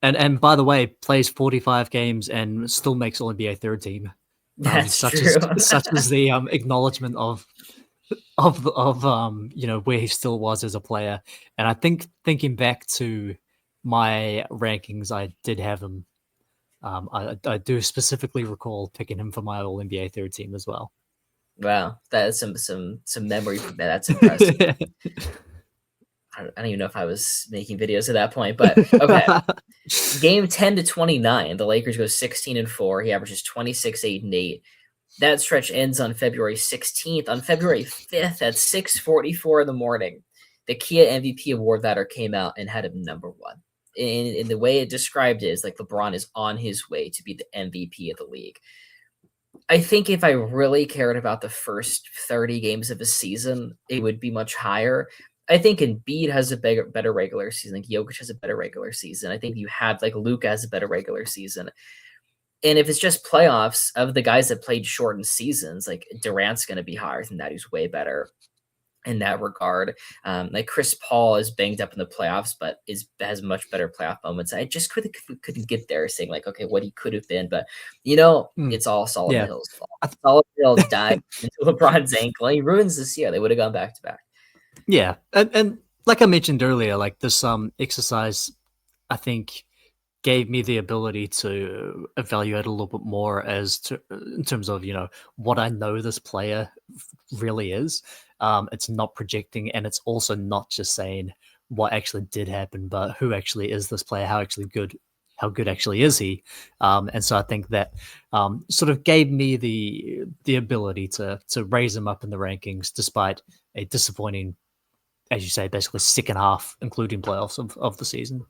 And by the way, plays 45 games and still makes All NBA third team. That's such true. Such as the acknowledgement of where he still was as a player. And I think thinking back to my rankings, I did have him. I do specifically recall picking him for my All NBA third team as well. Wow, that's some memory from that. That's impressive. I don't even know if I was making videos at that point, but okay. Game 10 to 29, the Lakers go 16 and 4. He averages 26, 8, and 8. That stretch ends on February 16th. On February 5th at 6:44 in the morning, the Kia MVP award ladder came out and had him number one. In the way it described it is like LeBron is on his way to be the MVP of the league. I think if I really cared about the first 30 games of a season, it would be much higher. I think Embiid has a better regular season. Like Jokic has a better regular season. I think you have like Luka has a better regular season. And if it's just playoffs of the guys that played shortened seasons, like Durant's going to be higher than that. Who's way better in that regard. Like Chris Paul is banged up in the playoffs, but has much better playoff moments. I just couldn't get there saying like, okay, what he could have been. But it's all Solomon Hill's fault. Solomon Hill died into LeBron's ankle. He ruins this year. They would have gone back to back. Yeah, and like I mentioned earlier, like this exercise, I think gave me the ability to evaluate a little bit more in terms of what I know this player really is. It's not projecting, and it's also not just saying what actually did happen, but who actually is this player? How good actually is he? And so I think that sort of gave me the ability to raise him up in the rankings, despite a disappointing, as you say, basically second half, including playoffs of the season.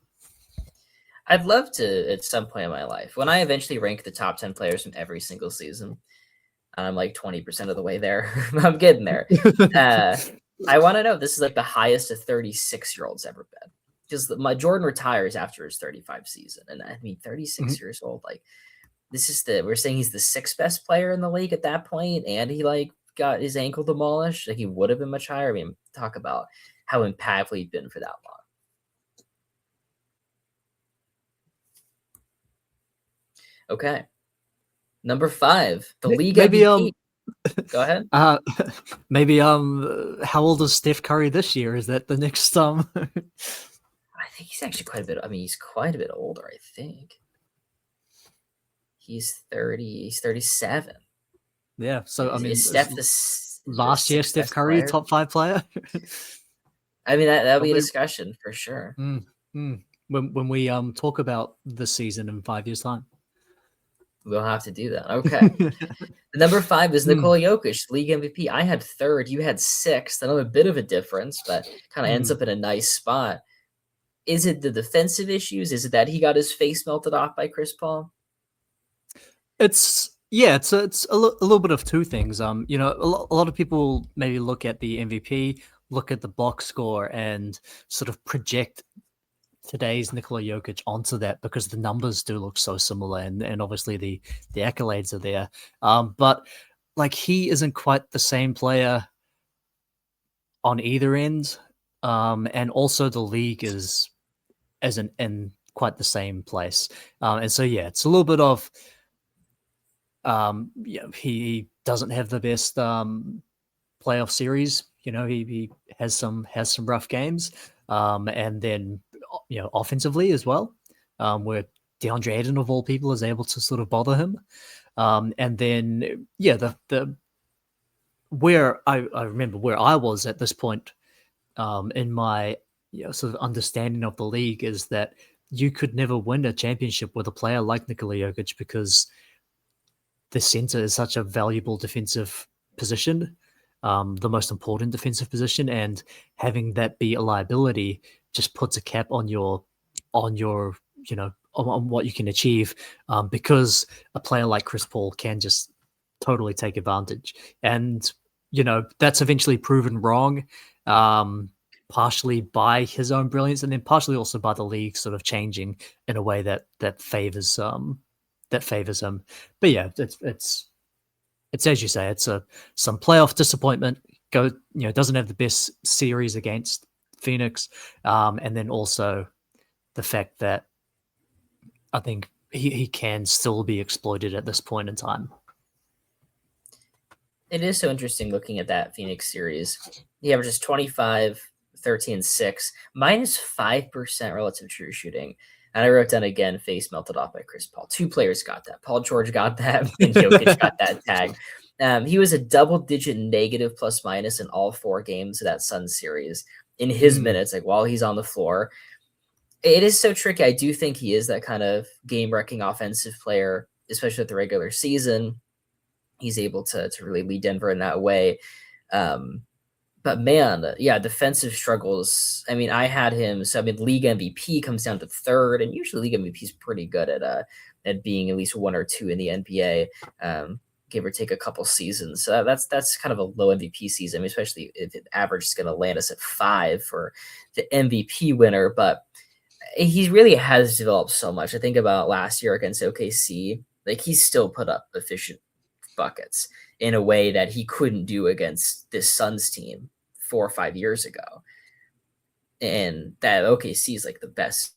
I'd love to, at some point in my life, when I eventually rank the top 10 players from every single season, I'm like 20% of the way there. I'm getting there. I want to know if this is like the highest a 36-year-old's ever been. Because my Jordan retires after his 35 season. And I mean, 36 years old, like we're saying he's the sixth best player in the league at that point, and he like got his ankle demolished. Like he would have been much higher. I mean, talk about how impactful he'd been for that long. Okay. Number 5, the league MVP. Go ahead. Maybe how old is Steph Curry this year? Is that the next I think he's actually quite a bit. I mean, he's quite a bit older, I think. He's 30, he's 37. Yeah. So I mean, Steph last year Steph Curry player? top 5 player? I mean, that'll be a discussion for sure. When we talk about the season in 5 years' time. We'll have to do that. Okay. The number 5 is Nikola Jokic, league MVP. I had 3rd. You had 6th. I know a bit of a difference, but kind of ends up in a nice spot. Is it the defensive issues? Is it that he got his face melted off by Chris Paul? It's a little bit of two things. A lot of people maybe look at the MVP, look at the box score, and sort of project today's Nikola Jokic onto that because the numbers do look so similar, and obviously the accolades are there. But like he isn't quite the same player on either end, and also the league isn't in quite the same place. And so it's a little bit of he doesn't have the best playoff series. He has some rough games, and then offensively as well, where DeAndre Ayton of all people is able to sort of bother him. And then the where I remember where I was at this point in my sort of understanding of the league is that you could never win a championship with a player like Nikola Jokic because the center is such a valuable defensive position, the most important defensive position, and having that be a liability just puts a cap on on what you can achieve, because a player like Chris Paul can just totally take advantage. And that's eventually proven wrong, partially by his own brilliance, and then partially also by the league sort of changing in a way that favors him. But yeah, it's as you say, it's some playoff disappointment. Doesn't have the best series against Phoenix, and then also the fact that I think he can still be exploited at this point in time. It is so interesting looking at that Phoenix series. He averages 25, 13, 6, minus 5% relative true shooting. And I wrote down again, face melted off by Chris Paul. 2 players got that. Paul George got that, and Jokic got that tag. He was a double-digit negative plus minus in all 4 games of that Suns series in his minutes, like while he's on the floor. It is so tricky. I do think he is that kind of game-wrecking offensive player, especially with the regular season. he's able to really lead Denver in that way. But man, yeah, defensive struggles. I mean, I had him. So I mean, league MVP comes down to third, and usually league MVP is pretty good at being at least one or two in the NBA, give or take a couple seasons. So that's kind of a low MVP season, especially if the average is going to land us at 5 for the MVP winner. But he really has developed so much. I think about last year against OKC, like he still put up efficient buckets in a way that he couldn't do against this Suns team 4 or 5 years ago. And that OKC is like the best.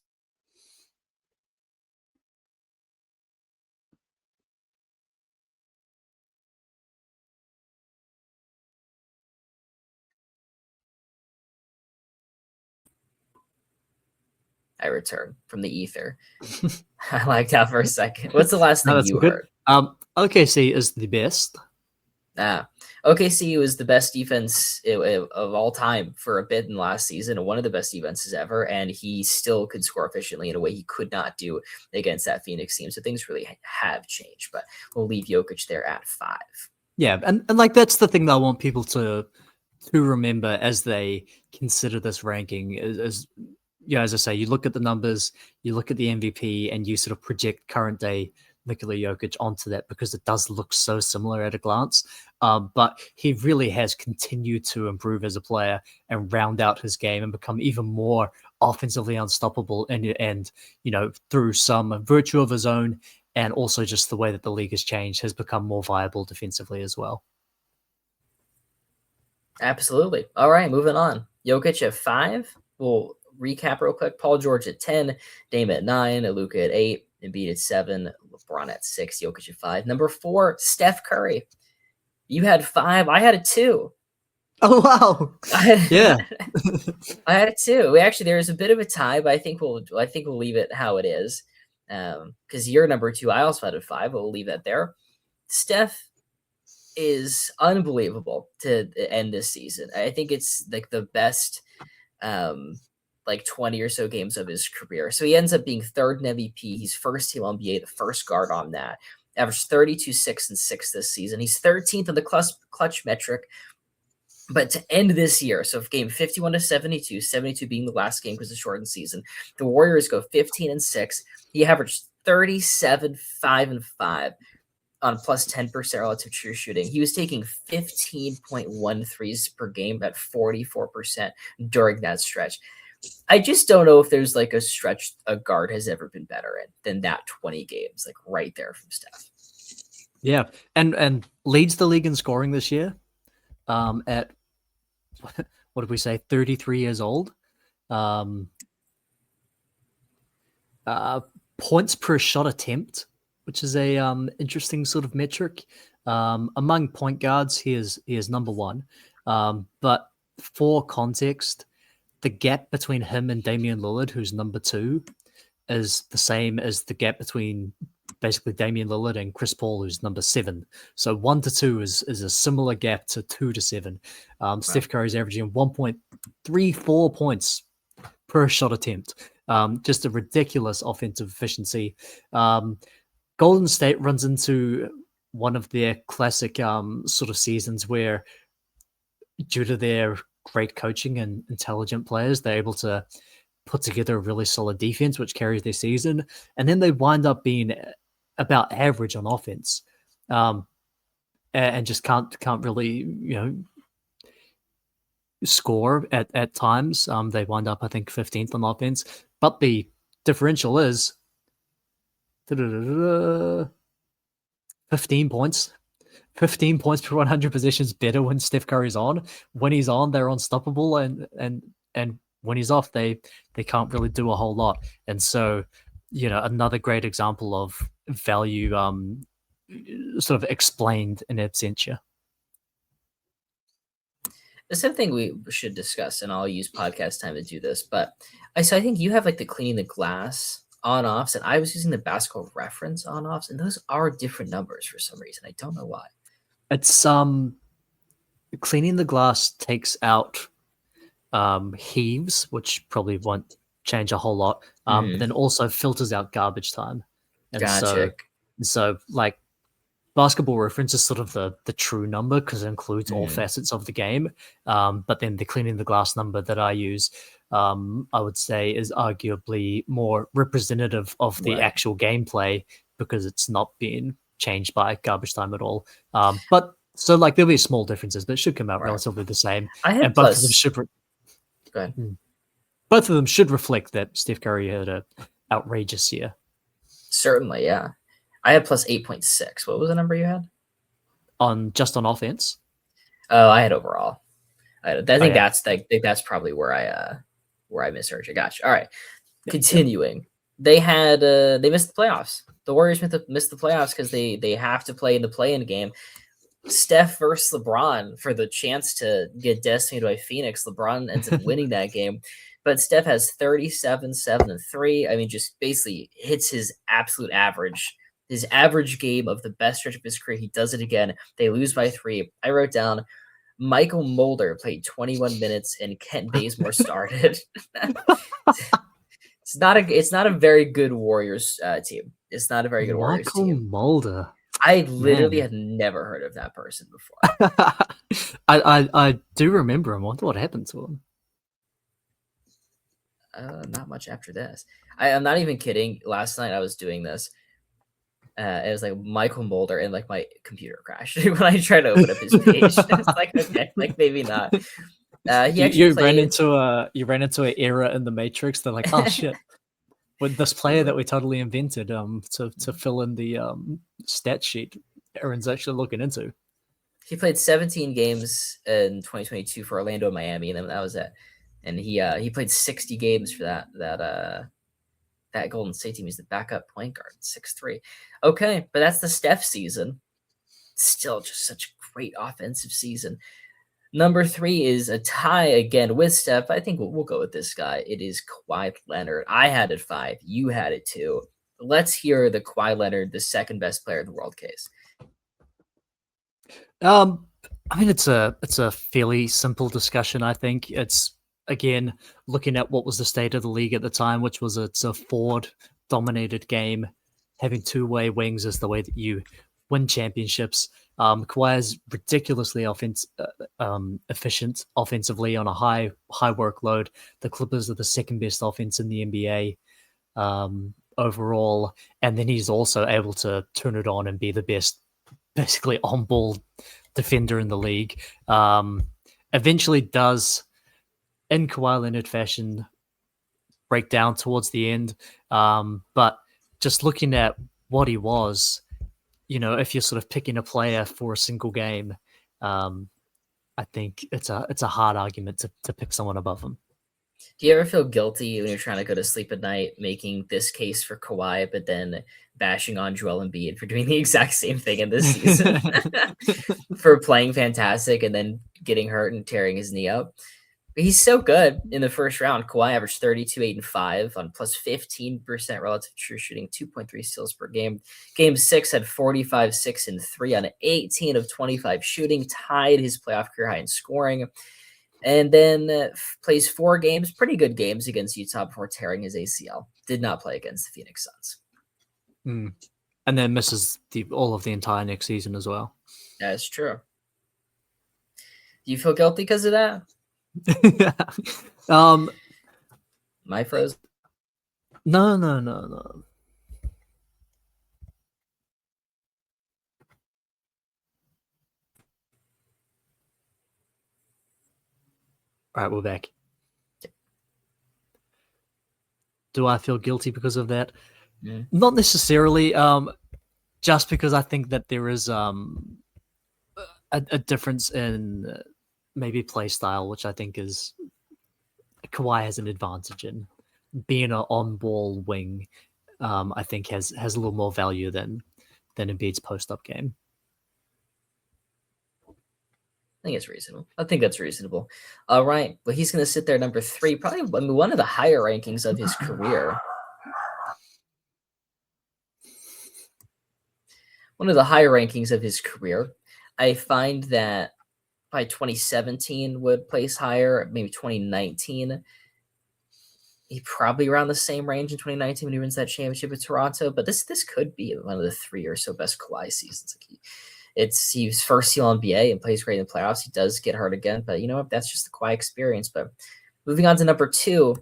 I return from the ether. I liked that for a second. What's the last thing you heard? OKC is the best. OKC was the best defense of all time for a bit in last season, and one of the best defenses ever, and he still could score efficiently in a way he could not do against that Phoenix team. So things really have changed, but we'll leave Jokic there at 5. Yeah, and like that's the thing that I want people to remember as they consider this ranking is as I say, you look at the numbers, you look at the MVP, and you sort of project current day Nikola Jokic onto that because it does look so similar at a glance. But he really has continued to improve as a player and round out his game and become even more offensively unstoppable. And through some virtue of his own, and also just the way that the league has changed, has become more viable defensively as well. Absolutely. All right, moving on. Jokic at 5. We'll recap real quick. Paul George at 10, Dame at 9, Luka at 8, Embiid at 7, LeBron at 6, Jokic at 5. Number 4, Steph Curry. You had 5. I had a 2. Oh, wow. Yeah. I had a 2. There's a bit of a tie, but I think we'll leave it how it is. Because you're number 2. I also had a 5, but we'll leave that there. Steph is unbelievable to end this season. I think it's like the best 20 or so games of his career. So he ends up being 3rd in MVP. He's first team NBA, the first guard on that. Averaged 32, 6, and 6 this season. He's 13th in the clutch metric. But to end this year, so game 51 to 72, 72 being the last game because it's a shortened season, the Warriors go 15 and 6. He averaged 37, 5, and 5 on plus 10% relative true shooting. He was taking 15.1 threes per game at 44% during that stretch. I just don't know if there's like a stretch a guard has ever been better in than that 20 games, like right there from Steph. Yeah, and leads the league in scoring this year at, what did we say, 33 years old. Points per shot attempt, which is a interesting sort of metric. Among point guards, he is number 1. But for context, the gap between him and Damian Lillard, who's number 2, is the same as the gap between basically Damian Lillard and Chris Paul, who's number 7. So 1 to 2 is a similar gap to 2 to 7. Steph Curry's averaging 1.34 points per shot attempt. Just a ridiculous offensive efficiency. Golden State runs into one of their classic sort of seasons where, due to their great coaching and intelligent players, they're able to put together a really solid defense, which carries their season. And then they wind up being about average on offense, and just can't really, score at times. They wind up, I think, 15th on offense. But the differential is 15 points. 15 points per 100 possessions better when Steph Curry's on. When he's on, they're unstoppable, and when he's off, they can't really do a whole lot. And so, another great example of value sort of explained in absentia. There's something we should discuss, and I'll use podcast time to do this, but I think you have like the cleaning the glass on-offs, and I was using the Basketball Reference on-offs, and those are different numbers for some reason. I don't know why. It's cleaning the glass takes out heaves, which probably won't change a whole lot. But then also filters out garbage time. And gotcha. so like Basketball Reference is sort of the true number because it includes all facets of the game. But then the cleaning the glass number that I use, I would say, is arguably more representative of the Right. actual gameplay because it's not being changed by garbage time at all. But so like there'll be small differences, but it should come out Right. relatively the same. I had And both of them should. Go ahead. Both of them should reflect that Steph Curry had an outrageous year. Certainly, yeah. I had plus 8.6. What was the number you had? Just on offense? Oh, I had overall. I think Okay. that's probably where I misheard you. Gotcha. All right. Continuing. They missed the playoffs. The Warriors missed the playoffs because they have to play in the play-in game. Steph versus LeBron for the chance to get decimated by Phoenix. LeBron ends up winning that game. But Steph has 37, 7, and 3. I mean, just basically hits his absolute average. His average game of the best stretch of his career. He does it again. They lose by 3. I wrote down Michael Mulder played 21 minutes and Kent Bazemore started. It's not a very good Warriors team. It's not a very good Warriors Michael team. Mulder. I literally had never heard of that person before. I do remember him. I wonder what happened to him. Not much after this. I'm not even kidding. Last night I was doing this. It was like Michael Mulder, and like my computer crashed when I tried to open up his page. It's like, okay, like maybe not. You ran into an error in the Matrix. They're like, oh shit. With this player that we totally invented to fill in the stat sheet, Aaron's actually looking into. He played 17 games in 2022 for Orlando and Miami, and then that was it. And he played 60 games for that Golden State team. He's the backup point guard, 6'3". Okay, but that's the Steph season. Still just such a great offensive season. Number 3 is a tie again with Steph. I think we'll go with this guy. It is Kawhi Leonard. I had it 5. You had it 2. Let's hear the Kawhi Leonard, the second best player in the world case. I mean, it's a fairly simple discussion. I think it's again looking at what was the state of the league at the time, which was it's a forward-dominated game. Having two-way wings is the way that you win championships. Kawhi is ridiculously efficient offensively on a high workload. The Clippers are the second best offense in the NBA overall, and then he's also able to turn it on and be the best, basically on-ball defender in the league. Eventually does, in Kawhi Leonard fashion, break down towards the end. But just looking at what he was, if you're sort of picking a player for a single game, I think it's a hard argument to pick someone above him. Do you ever feel guilty when you're trying to go to sleep at night, making this case for Kawhi, but then bashing on Joel Embiid for doing the exact same thing in this season, for playing fantastic and then getting hurt and tearing his knee up? But he's so good in the first round. Kawhi averaged 32, 8, and 5 on plus 15% relative true shooting, 2.3 steals per game. Game 6 had 45, 6, and 3 on 18 of 25 shooting, tied his playoff career high in scoring. And then plays 4 games, pretty good games against Utah before tearing his ACL. Did not play against the Phoenix Suns. And then misses all of the entire next season as well. That's true. Do you feel guilty because of that? My froze? No. All right, we're back. Do I feel guilty because of that? Not necessarily. Just because I think that there is a difference in maybe play style, which I think is Kawhi has an advantage in. Being an on-ball wing, I think has a little more value than Embiid's post-up game. I think it's reasonable. I think that's reasonable. All right. Well, he's going to sit there number 3, probably one of the higher rankings of his career. One of the higher rankings of his career. I find that by 2017 would place higher, maybe 2019. he probably around the same range in 2019 when he wins that championship with Toronto. But this could be one of the 3 or so best Kawhi seasons. Like he's first team NBA and plays great in the playoffs. He does get hurt again, but you know what? That's just the Kawhi experience. But moving on to number 2,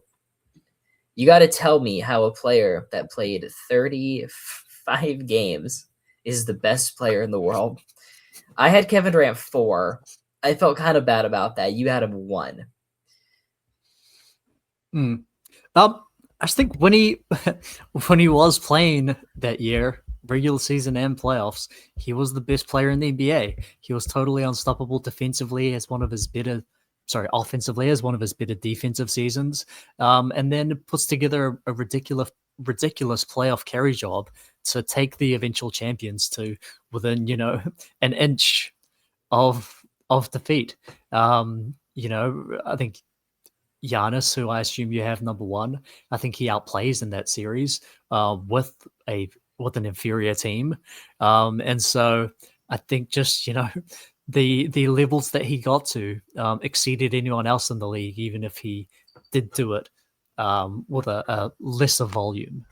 you got to tell me how a player that played 35 games is the best player in the world. I had Kevin Durant 4. I felt kind of bad about that. You had him 1. I just think when he was playing that year, regular season and playoffs, he was the best player in the NBA. He was totally unstoppable defensively offensively as one of his better defensive seasons. And then puts together a ridiculous playoff carry job to take the eventual champions to within, an inch of defeat. I think Giannis, who I assume you have number 1, I think he outplays in that series with an inferior team, and so I think just the levels that he got to exceeded anyone else in the league, even if he did do it with a lesser volume.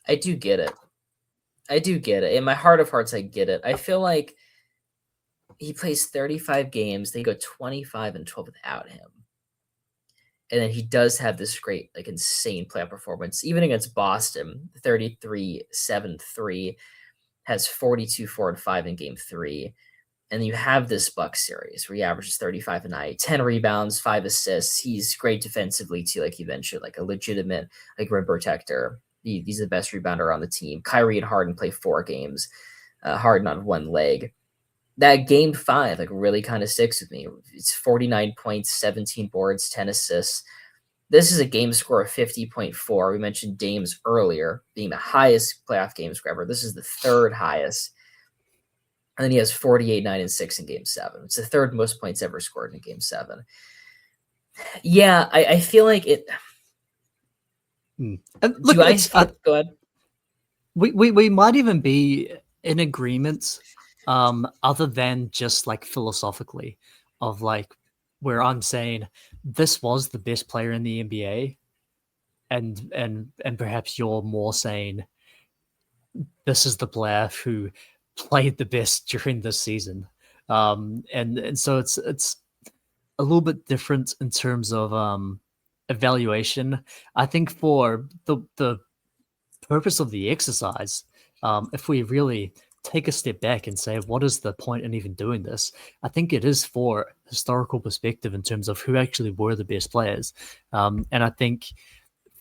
I do get it. In my heart of hearts, I get it. I feel like he plays 35 games. They go 25-12 without him. And then he does have this great, like, insane playoff performance. Even against Boston, 33-7-3, has 42, 4, and 5 in game 3. And you have this Bucks series where he averages 35 a night, 10 rebounds, 5 assists. He's great defensively too, like you mentioned, like a legitimate like rim protector. He's the best rebounder on the team. Kyrie and Harden play 4 games. Harden on 1 leg. That game 5 like really kind of sticks with me. It's 49 points, 17 boards, 10 assists. This is a game score of 50.4. We mentioned Dame's earlier being the highest playoff game score ever. This is the 3rd highest. And then he has 48, 9, and 6 in game 7. It's the 3rd most points ever scored in game 7. Yeah, I feel like it. Look, go ahead. We might even be in agreement, other than just like philosophically, of like where I'm saying this was the best player in the NBA, and perhaps you're more saying this is the player who played the best during this season, and so it's a little bit different in terms of evaluation. I think for the purpose of the exercise, if we really take a step back and say, what is the point in even doing this? I think it is for historical perspective in terms of who actually were the best players. And I think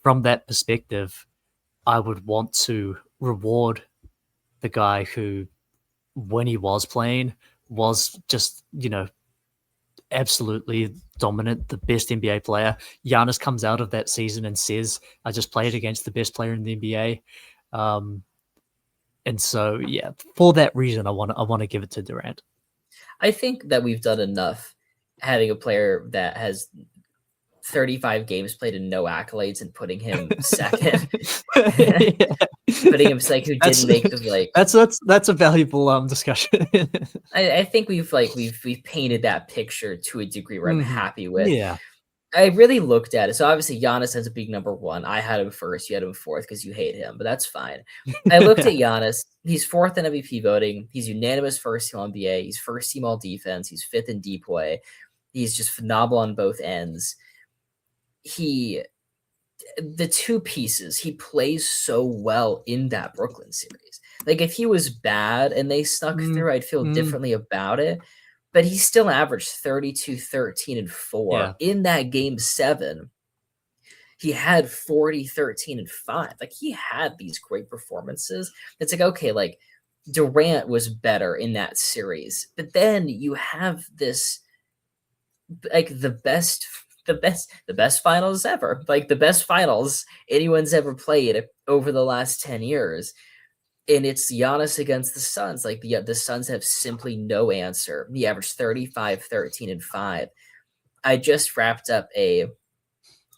from that perspective, I would want to reward the guy who, when he was playing, was just, absolutely dominant, the best NBA player. Giannis comes out of that season and says, I just played against the best player in the NBA. And so, yeah, for that reason, I want to give it to Durant. I think that we've done enough having a player that has 35 games played and no accolades and putting him second. Putting him like who didn't make the like. That's a valuable discussion. I think we've painted that picture to a degree where I'm happy with. Yeah. I really looked at it. So obviously Giannis ends up being number 1. I had him first. You had him 4th because you hate him, but that's fine. I looked at Giannis. He's 4th in MVP voting. He's unanimous first team NBA. He's first team all defense. He's 5th in DPOY. He's just phenomenal on both ends. The 2 pieces, he plays so well in that Brooklyn series. Like if he was bad and they snuck through, I'd feel differently about it. But he still averaged 32, 13, and 4. Yeah. In that game 7. He had 40, 13, and 5. Like he had these great performances. It's like, okay, like Durant was better in that series. But then you have this, like the best finals ever, like the best finals anyone's ever played over the last 10 years. And it's Giannis against the Suns. Like the Suns have simply no answer. He averaged 35, 13, and 5. I just wrapped up a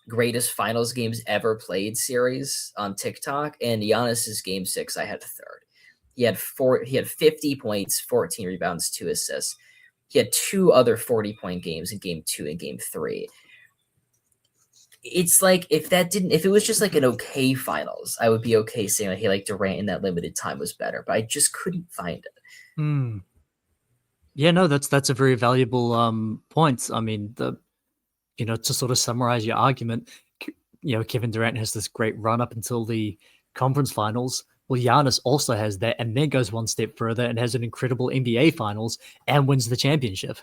greatest finals games ever played series on TikTok, and Giannis's game 6, I had 3rd. He had 50 points, 14 rebounds, 2 assists. He had 2 other 40-point games in game 2 and game 3. it's like if it was just like an okay finals, I would be okay saying like, hey, like Durant in that limited time was better, but I just couldn't find it. Yeah, no, that's a very valuable point. I mean, to sort of summarize your argument, Kevin Durant has this great run up until the conference finals. Well, Giannis also has that, and then goes one step further and has an incredible NBA finals and wins the championship.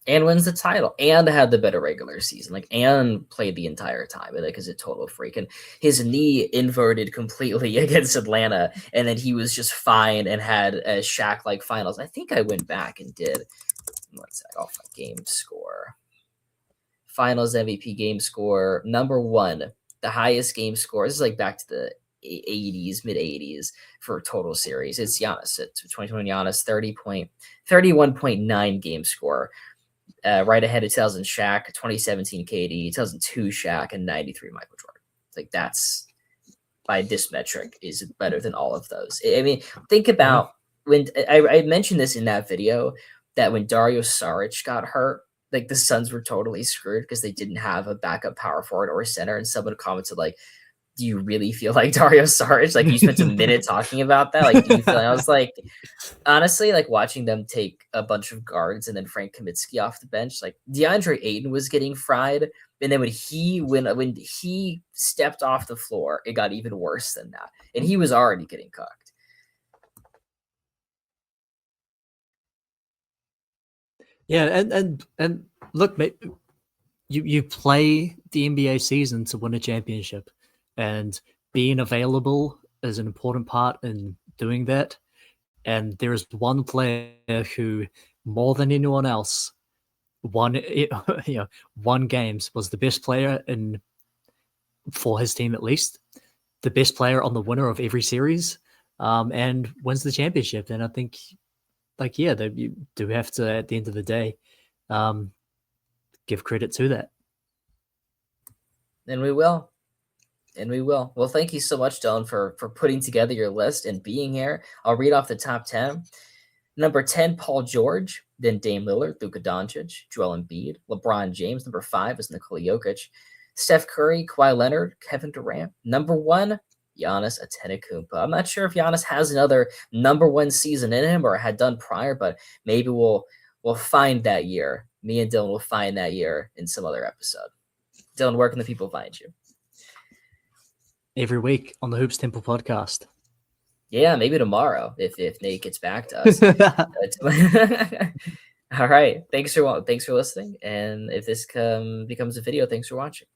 And wins the title, and had the better regular season, like, and played the entire time, like, is a total freak. And his knee inverted completely against Atlanta, and then he was just fine and had a Shaq-like finals. I think I went back and did, let's say, off my game score. Finals MVP game score, number one, the highest game score. This is like back to the 80s, mid 80s for total series. It's Giannis. It's 2020 Giannis, 31.9 game score. Right ahead of 2000 Shaq, 2017 KD, 2002 Shaq, and 93 Michael Jordan. Like, that's, by this metric, is better than all of those. I mean, think about when I mentioned this in that video, that when Dario Saric got hurt, like, the Suns were totally screwed because they didn't have a backup power forward or center, and someone commented like, do you really feel like Dario Saric? Like, you spent a minute talking about that. Like, do you feel? I was like, honestly, like, watching them take a bunch of guards and then Frank Kaminsky off the bench, like, DeAndre Ayton was getting fried, and then when he stepped off the floor, it got even worse than that, and he was already getting cooked. Yeah, and look, mate, you play the NBA season to win a championship, and being available is an important part in doing that. And there is one player who, more than anyone else, won games, was the best player for his team, at least the best player on the winner of every series, and wins the championship. And I think, like, yeah, you do have to, at the end of the day, give credit to that. And we will. Well, thank you so much, Dylan, for putting together your list and being here. I'll read off the top 10. Number 10, Paul George, then Dame Lillard, Luka Doncic, Joel Embiid, LeBron James. Number 5 is Nikola Jokic, Steph Curry, Kawhi Leonard, Kevin Durant. Number 1, Giannis Antetokounmpo. I'm not sure if Giannis has another number 1 season in him or had done prior, but maybe we'll find that year. Me and Dylan will find that year in some other episode. Dylan, where can the people find you? Every week on the Hoops Temple podcast. Yeah, maybe tomorrow if Nate gets back to us. All right. Thanks for listening. And if this becomes a video, thanks for watching.